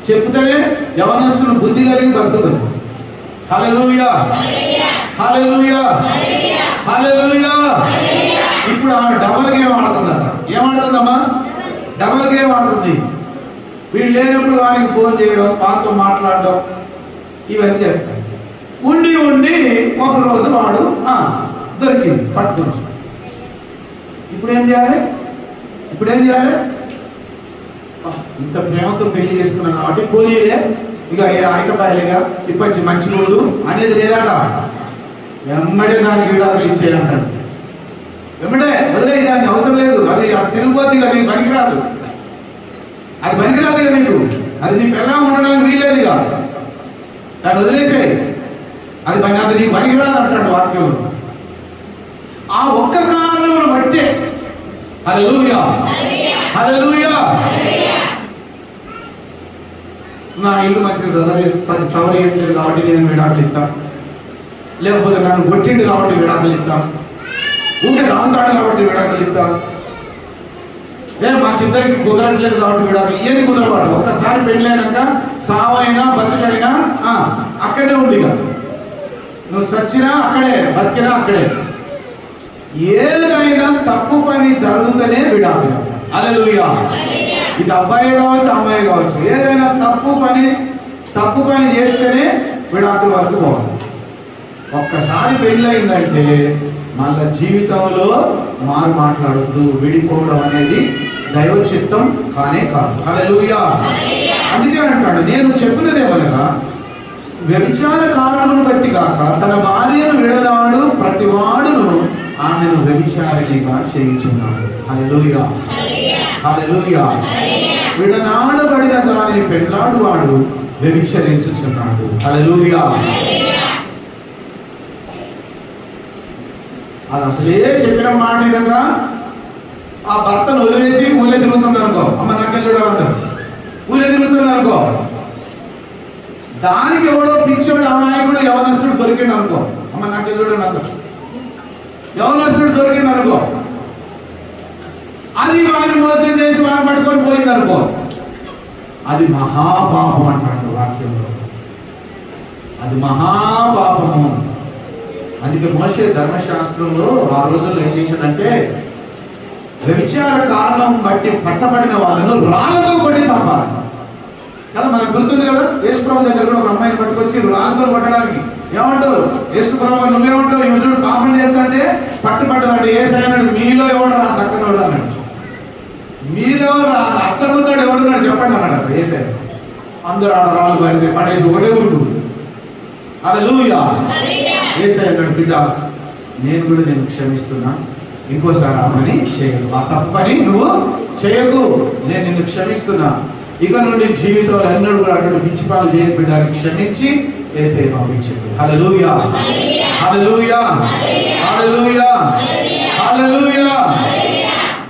చెప్తేనే యవనస్తులు బుద్ధి కలిగి బతుకుతుంది. హల్లెలూయా. హల్లెలూయా. హల్లెలూయా. ఇప్పుడు ఆమె డబల్ గేమ్ ఆడుతుందట. ఏమాడుతుందమ్మా? డబల్ గేమ్ ఆడుతుంది. వీళ్ళు లేనప్పుడు వారికి ఫోన్ చేయడం, వాళ్ళతో మాట్లాడడం, ఇవన్నీ చేస్తాయి. ఉండి ఒకరోజు వాడు దొరికింది, పట్టుకొని. ఇప్పుడు ఏం చేయాలి? ఇంత ప్రేమతో పెళ్లి చేసుకున్నాను కాబట్టి పోలీలే, ఇక ఆయకపాయలేగా, ఇప్పటి మంచి రోజు అనేది లేదట. ఎమ్మడే దానికి విడాకులు ఇచ్చేయాలంటాడు. ఎమ్మడే వదిలే, దానికి అవసరం లేదు, అది తిరుగుబోద్ది కదా, నీకు పనికిరాదు, అది పనికిరాదు కదా నీకు, అది నీ పిల్లగా ఉండడానికి వీలేదు కాదు, దాన్ని వదిలేసేయి, అది నీకు పనికిరాదు అంటాడు వాక్యంలో. ఆ ఒక్క కారణమును బట్టే హల్లెలూయా. హల్లెలూయా. నా ఇల్లు మంచిగా సవరియట్లేదు కాబట్టి నేను విడాకులు ఇస్తాను, లేకపోతే నన్ను కొట్టిండు కాబట్టి విడాకులు ఇస్తాను, ఊకే రాంతాడు కాబట్టి విడాకులు ఇస్తాను, లేదు మాకిద్దరికి కుదరట్లేదు కాబట్టి విడాకులు. ఏది కుదరబాటు? ఒక్కసారి పెళ్ళైనాక సావైనా బతికైనా అక్కడే ఉండిగా, నువ్వు సచ్చినా అక్కడే, బతికినా అక్కడే. ఏదైనా తప్పు పని జరుగుతూనే విడాకులు. హల్లెలూయా. ఇటు అబ్బాయి కావచ్చు, అమ్మాయి కావచ్చు, ఏదైనా తప్పు పని చేస్తేనే విడాకుల వరకు పోవాలి. ఒక్కసారి పెళ్ళి అయిందంటే మళ్ళా జీవితంలో మాట్లాడొద్దు. విడిపోవడం అనేది దైవ చిత్తం కానే కాదు. హల్లెలూయా. అందుకే అంటాడు, నేను చెప్పినదేమనగా వ్యభిచార కారణమును బట్టి కాక తన భార్యను విడనాడు ప్రతివాడును ఆమెను వ్యభిచారిణిగా చేయించున్నాడు. హల్లెలూయా. హల్లెలూయా. విడనాడబడిన దానిని పెళ్లాడువాడు వ్యభిచరించుచున్నాడు. హల్లెలూయా. అది అసలే చెప్పిన మాట వినగా ఆ భర్తను వదిలేసి ఊళ్ళో తిరుగుతుంది అనుకో, అమ్మ నాకెళ్ళి చూడాలంటారు, ఊళ్ళో తిరుగుతుంది అనుకో, దానికి ఎవడో పిచ్చోడు అమాయకుడు యవనస్తుడు దొరికింది అనుకో, అమ్మ నాకెళ్ళి చూడండి అంటారు, యవనస్తుడు దొరికింది అనుకో, అది వాడిని మోసం చేసి వాడిని పట్టుకొని పోయింది అనుకో, అది మహాపాపం అంటాడు వాక్యంలో. అది మహాపాపము. అందుకే మోషే ధర్మశాస్త్రంలో ఆ రోజుల్లో ఏం చేశాడంటే వ్యభిచార కారణం బట్టి పట్టబడిన వాళ్ళను రాళ్ళతో కొట్టి చంపాలి కదా. మనకు గుర్తుంది కదా, యేసుప్రభు దగ్గర కూడా ఒక అమ్మాయిని పట్టుకొచ్చి రాళ్ళతో కొట్టడానికి ఏమంటారు, యేసుప్రభు నువ్వేమంటావు, ఈ రోజు పాపం చేస్తుంటే పట్టుబడ్డదంటే ఏసైనాడు, మీలో ఎవడు నా సక్కనోడు అన్నాడు, మీలో అచ్చమున్నాడు ఎవడున్నాడు చెప్పండి అన్నాడు ఏసై. అందరూ ఆడ రాళ్ళు బయట పడేసి ఒకటే ఉంటుంది. హల్లెలూయా. ఏసై అన్నాడు, బిడ్డ నేను కూడా నేను క్షమిస్తున్నా, ఇంకోసారి ఆమెని చేయకు, ఆ తప్పని నువ్వు చేయకు, నేను నిన్ను క్షమిస్తున్నా, ఇక నుండి జీవితంలో ఎన్నడూ కూడా అటువంటి పిచ్చిపాలు చేయకు బిడ్డని క్షమించి ఏసై పంపించాడు. హల్లెలూయా. హల్లెలూయా. హల్లెలూయా. హల్లెలూయా.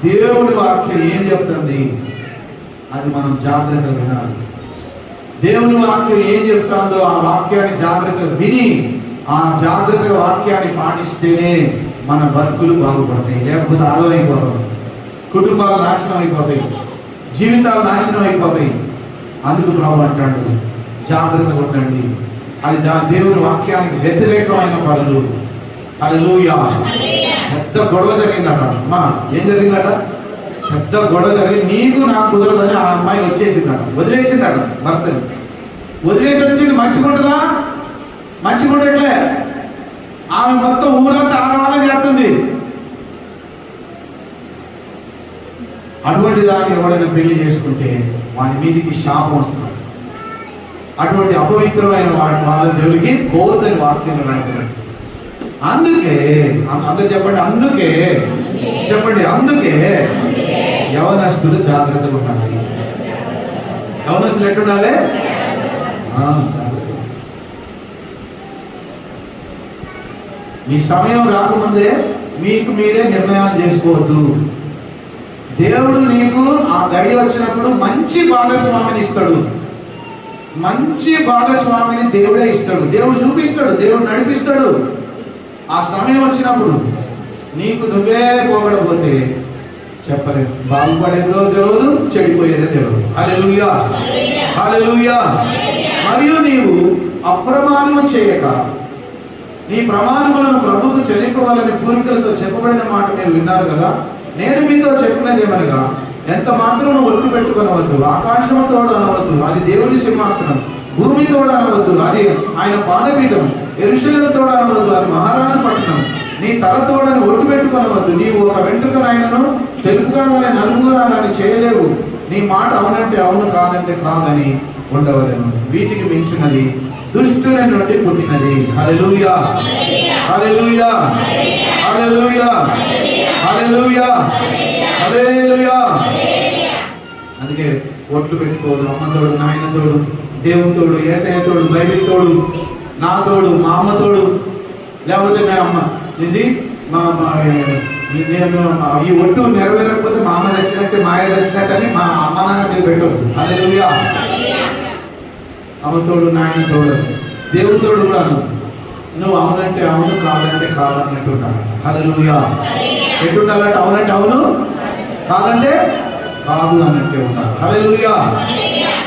దేవుడి వాక్యం ఏం చెప్తుంది అది మనం జాగ్రత్తగా వినాలి. దేవుని వాక్యం ఏం చెప్తుందో ఆ వాక్యాన్ని జాగ్రత్తగా విని ఆ జాగ్రత్త వాక్యాన్ని పాటిస్తేనే మన బతుకులు బాగుపడతాయి, లేకపోతే ఆలోచైపోతాయి, కుటుంబాలు నాశనం అయిపోతాయి, జీవితాలు నాశనం అయిపోతాయి. అందుకు ప్రభు అంటాడు జాగ్రత్తగా ఉండండి. అది దేవుని వాక్యానికి వ్యతిరేకమైన పనులు. హల్లెలూయా. పెద్ద గొడవ జరిగిందట. అమ్మా ఏం జరిగిందట? పెద్ద గొడవ జరిగి నీకు నాకు కుదరదని ఆ అమ్మాయి వచ్చేసిందట, వదిలేసిందట భర్తని. వదిలేసి వచ్చింది మంచిగుంటుందా? మంచిగుండట్లే. ఆమె మొత్తం ఊరంతా ఆగవాలని చేస్తుంది. అటువంటి దాన్ని ఎవరైనా పెళ్లి చేసుకుంటే వాని మీదికి శాపం వస్తుంది. అటువంటి అపవిత్రమైన వాళ్ళ దేవుడికి పోతని వాక్యం రాయబడింది. అందుకే అందరు చెప్పండి, అందుకే చెప్పండి, అందుకే యవనస్తులు జాగ్రత్తగా ఉండాలి. యవనస్తులు ఎట్టుండాలి? మీ సమయం రాకముందే మీకు మీరే నిర్ణయాలు చేసుకోవద్దు. దేవుడు నీకు ఆ గడి వచ్చినప్పుడు మంచి భాగస్వామిని ఇస్తాడు. మంచి భాగస్వామిని దేవుడే ఇస్తాడు. దేవుడు చూపిస్తాడు, దేవుడు నడిపిస్తాడు. ఆ సమయం వచ్చినప్పుడు నీకు నువ్వే పోగడపోతే చెప్పలేదు, బాగుపడేదో తెలియదు, చెడిపోయేదో తెలియదు. హల్లెలూయా. హల్లెలూయా. మరియు నీవు అప్రమాణం చేయక నీ ప్రమాణములను ప్రభువుకు చెల్లింపవాలని పూర్వీకులతో చెప్పబడిన మాట మీరు విన్నారు కదా. నేను మీతో చెప్పినది ఏమనగా ఎంత మాత్రం ఒట్టు పెట్టుకొనవద్దు. ఆకాశం తోడు అనవద్దు, అది దేవుని సింహాసనం. భూమి తోడు అనవద్దు, అది ఆయన పాదపీఠం. యెరూషలేము తోడు అనవద్దు, అది మహారాజు పట్టణం. నీ తల తోడని ఒట్టు పెట్టుకొనవద్దు. నీవు ఒక వెంట్రుకనైనను తెలుపుగా కానీ నలుగుగా కానీ చేయలేవు. నీ మాట అవునంటే అవును, కాదంటే కాదని ఉండవలేను. వీటికి మించినది దుష్టుని నుండి పుట్టినది. హల్లెలూయా. హల్లెలూయా. హల్లెలూయా. హల్లెలూయా. హల్లెలూయా. అందుకే ఒట్లు పెట్టుకోదు. అమ్మ తోడు, నాయన తోడు, దేవుని తోడు, యేసయ్య తోడు, బైబిల్ తోడు, నా తోడు, మా అమ్మ తోడు, లేకపోతే మా అమ్మ ఇది నేను ఈ ఒట్టు నెరవేరకపోతే మా అమ్మ చచ్చినట్టే, మాయ చచ్చినట్టని మా అమ్మ నాన్న మీద పెట్టదు. హల్లెలూయా. అమ్మ తోడు, నాయన తోడు, దేవుని తోడు కూడా నువ్వు అవునంటే అవును, కాదంటే కాదన్నట్టు ఉండాలి. హల్లెలూయా. ఎట్టుండాలంటే అవునంటే అవును, కాదంటే కాదు అన్నట్టే ఉండాలి. హల్లెలూయా.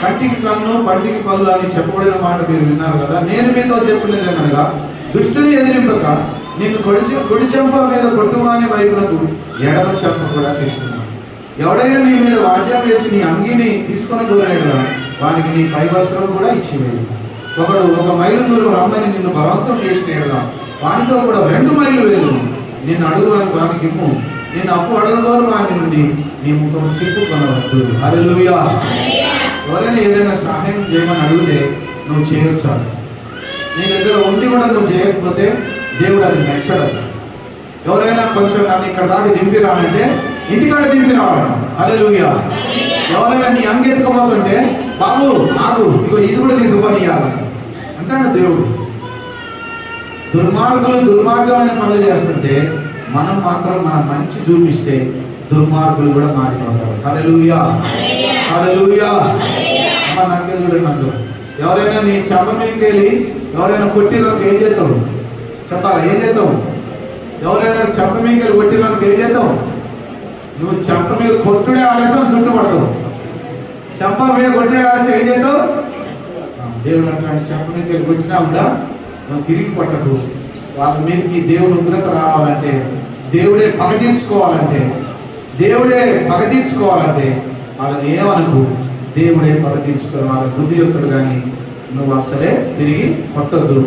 కంటికి కన్ను, పంటికి పళ్ళు అని చెప్పబడిన మాట మీరు విన్నారు కదా. నేను మీతో చెప్పలేదు అనగా దుష్టుని ఎదిరింపక నీకు కుడి చెంప మీద కొట్టువాని వైపునకు ఎడమ చెంప కూడా తీసుకున్నాను. ఎవడైనా నీ మీద వాద్యం వేసి నీ అంగీని తీసుకొని కోరాడు వానికి నీ పై వస్త్రం కూడా ఇచ్చివేది. ఒకడు 1 మైలు దూరం రమ్మని నిన్ను బలవంతం చేసినాడుగా వానితో కూడా 2 మైళ్ళు వేలు. నేను అడుగువాని వారికి ఇమ్ము, నేను అప్పు అడుగువారు వారి నుండి నీ ముఖం తిప్పుకొనవద్దు. హల్లెలూయా. ఎవరైనా ఏదైనా సహాయం చేయమని అడిగితే నువ్వు చేయొచ్చా? నీ దగ్గర ఉండి కూడా నువ్వు చేయకపోతే దేవుడు అది నచ్చడు. ఎవరైనా కొంచెం నన్ను ఇక్కడ దాకా దింపి రావాలంటే ఇంటికాడ దింపి రావాలి. హల్లెలూయా. ఎవరైనా నీ అంగెత్తుకోబోతుంటే బాబు ఆగు, ఇగో ఇది కూడా తీసుకొని ఇవ్వాలి అంటాడు దేవుడు. దుర్మార్గమైన పనులు చేస్తుంటే మనం మాత్రం మన మంచి చూపిస్తే దుర్మార్గులు కూడా మారిపోతారు. హల్లెలూయా. హల్లెలూయా. అమ్మ నాకేం చూడండి, అందరూ ఎవరైనా నీ చెంప మీదకి వెళ్ళి ఎవరైనా కొట్టినకు ఏం చేస్తావు చెప్పాలి? ఏం చేస్తావు? ఎవరైనా చెంప మీదకి వెళ్ళి కొట్టినకు ఏం చేస్తావు? నువ్వు చెంప మీద కొట్టుడే ఆలస్యం చుట్టుపడతావు. చెంప మీద కొట్టే ఆలస్యం ఏం చేస్తావు? దేవుడు అంటాడు, చెంప మీదకి వెళ్ళి కొట్టినా ఉందా నువ్వు తిరిగి పట్టకు. వాళ్ళ మీదకి దేవుడు ఉగ్రత రావాలంటే, దేవుడే పగ తీర్చుకోవాలంటే వాళ్ళని ఏమనకు, దేవుడే పగ తీర్చుకోవాలి. వాళ్ళ బుద్ధి యొక్కడు కానీ నువ్వు అసలే తిరిగి కొట్టద్దు,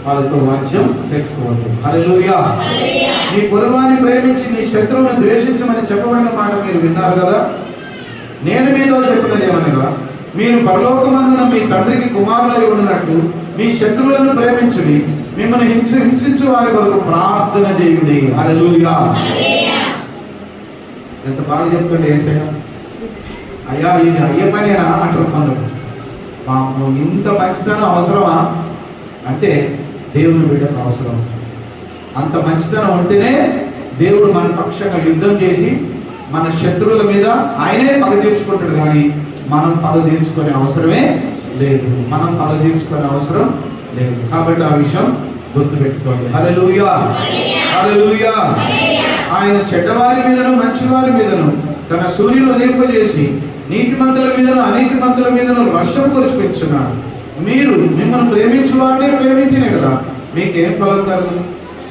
వాళ్ళతో వాద్యం పెట్టుకోవద్దు. హల్లెలూయా. నీ పొరుగువాన్ని ప్రేమించి నీ శత్రువుని ద్వేషించమని చెప్పబడిన మాట మీరు విన్నారు కదా. నేను మీతో చెప్పినది ఏమనగా, మీరు పరలోకమందున మీ తండ్రికి కుమారులై ఉన్నట్లు మీ శత్రువులను ప్రేమించుడి, మిమ్మల్ని హింసించు వారి కొరకు ప్రార్థన చేయుడి. హల్లెలూయా. ఎంత బాగా చెప్తుండే యేసయ్య. అయ్యా ఇది అయ్యే పనేనా అంటారు కొందరు. ఇంత మంచితనం అవసరమా అంటే దేవుని బిడ్డకు అవసరం. అంత మంచితనం ఉంటేనే దేవుడు మన పక్షంగా యుద్ధం చేసి మన శత్రువుల మీద ఆయనే పగ తీర్చుకుంటాడు. కానీ మనం పగ తీర్చుకునే అవసరమే లేదు. కాబట్టి ఆ విషయం గుర్తుపెట్టుకోండి. హల్లెలూయా. హల్లెలూయా. ఆయన చెడ్డవారి మీదను మంచివారి మీదను తన సూర్యుని ఉదయింపజేసి నీతిమంతుల మీదను అనీతిమంతుల మీదను వర్షం కురిపించున్నాడు. మీరు మిమ్మల్ని ప్రేమించు వారినే ప్రేమించినే కదా మీకేం ఫలం కలుగు?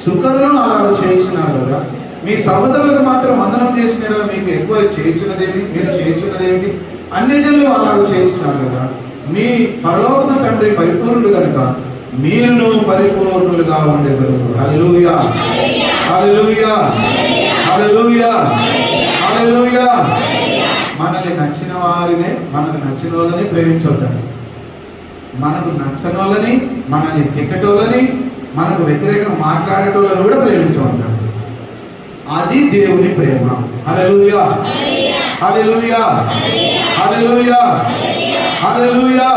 సుకరులను అలా చేయించినారు కదా. మీ సహోదరులకు మాత్రం వందనం చేసిన కదా మీకు ఎక్కువ చేయించున్నదేమి? మీరు చేయించున్నదేమిటి? అన్ని జనులు అలా చేయించినారు కదా. మీ పరలోకపు తండ్రి పరిపూర్ణుడు కనుక మీరును పరిపూర్ణులుగా ఉండేవారు. హల్లెలూయా. హల్లెలూయా. హల్లెలూయా. హల్లెలూయా. మనల్ని నచ్చిన వారినే, మనకు నచ్చిన వాళ్ళని ప్రేమించొద్దండి. మనకు నచ్చని వాళ్ళని, మనల్ని తిట్టటోళ్ళని, మనకు వ్యతిరేకంగా మాట్లాడేటోళ్ళని కూడా ప్రేమించమంటాడు. అది దేవుని ప్రేమ. హల్లెలూయా. హల్లెలూయా. హల్లెలూయా. హల్లెలూయా.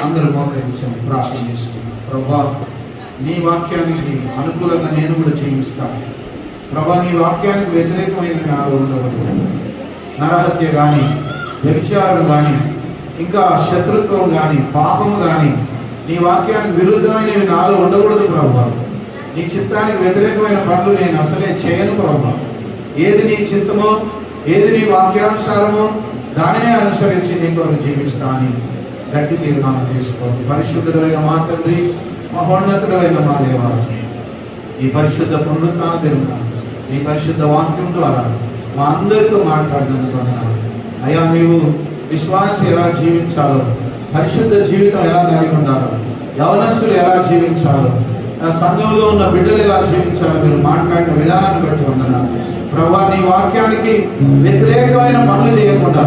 అందరూ మోకరించండి, ప్రార్థన చేసుకుంటాం. ప్రభా నీ వాక్యానికి అనుకూలంగా నేను కూడా జీవిస్తాను. ప్రభా నీ వాక్యానికి వ్యతిరేకమైన నాలో ఉండవద్దు. నరహత్య కానీ, వ్యభిచారం కానీ, ఇంకా శత్రుత్వం కానీ, పాపము కానీ, నీ వాక్యానికి విరుద్ధమైనవి నాలో ఉండకూడదు ప్రభా. నీ చిత్తానికి వ్యతిరేకమైన పనులు నేను అసలే చేయను ప్రభా. ఏది నీ చిత్తమో, ఏది నీ వాక్యానుసారమో దానినే అనుసరించి నీ కొరకు జీవిస్తాను గట్టి తీర్మానం చేసుకోండి. పరిశుద్ధుడైన మా తండ్రి, మహోన్నతుడైన మా దేవా, ఈ పరిశుద్ధ పునరుత్థాన దినమున ఈ పరిశుద్ధ వాక్యం ద్వారా మా అందరితో మాట్లాడుతున్నాను. అయ్యా నీవు విశ్వాసం ఎలా జీవించాలో, పరిశుద్ధ జీవితం ఎలా కలిగి ఉండాలో, యవనస్తులు ఎలా జీవించాలో, సంఘంలో ఉన్న బిడ్డలు ఎలా జీవించాలో మీరు మాట్లాడిన విధానాన్ని బట్టి వందనాలు ప్రభువా. నీ వాక్యానికి వ్యతిరేకమైన పనులు చేయకుండా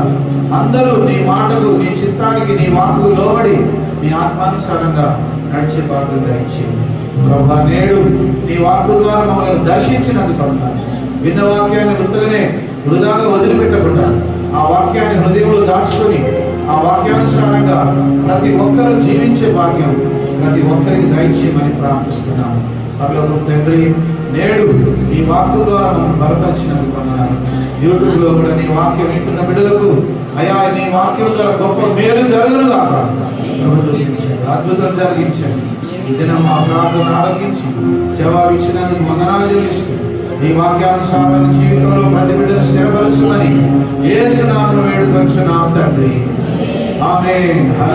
అందరూ నీ మాటకు, నీ చిత్తానికి, నీ వాక్కు లోబడి నీ ఆత్మానుసారంగా నడిచే భాగ్యం దయచేయండి ప్రభువా. నేడు నీ వాక్కు ద్వారా మమ్మల్ని దర్శించినందుకు వందనాలు. విన్న వాక్యాన్ని వృధాగా వదిలిపెట్టకుండా ఆ వాక్యాన్ని హృదయంలో దాచుకొని ఆ వాక్యానుసారంగా ప్రతి ఒక్కరూ జీవించే భాగ్యం ప్రతి ఒక్కరికి దయచేయమని ప్రార్థిస్తున్నాము. పరలోకపు తండ్రి, నేడు నీ వాక్కు ద్వారా మనం బలపరిచినందుకు వందనాలు. యూట్యూబ్లో కూడా నీ వాక్యం వింటున్న బిడ్డలకు అయ్యా నీ వాక్యం ద్వారా గొప్ప మేలు జరుగును కాక అద్భుతం జరిగించండి. ఈ దినం మా ప్రార్థన ఆలకించి జవాబిచ్చినందుకు వందనాలు చెల్లిస్తూ నీ వాక్యానుసారమైన జీవితంలో ప్రతి బిడ్డను స్థిరపరచుమని యేసు నామమున వేడుకొంచున్నాము తండ్రి. ఆమేన్.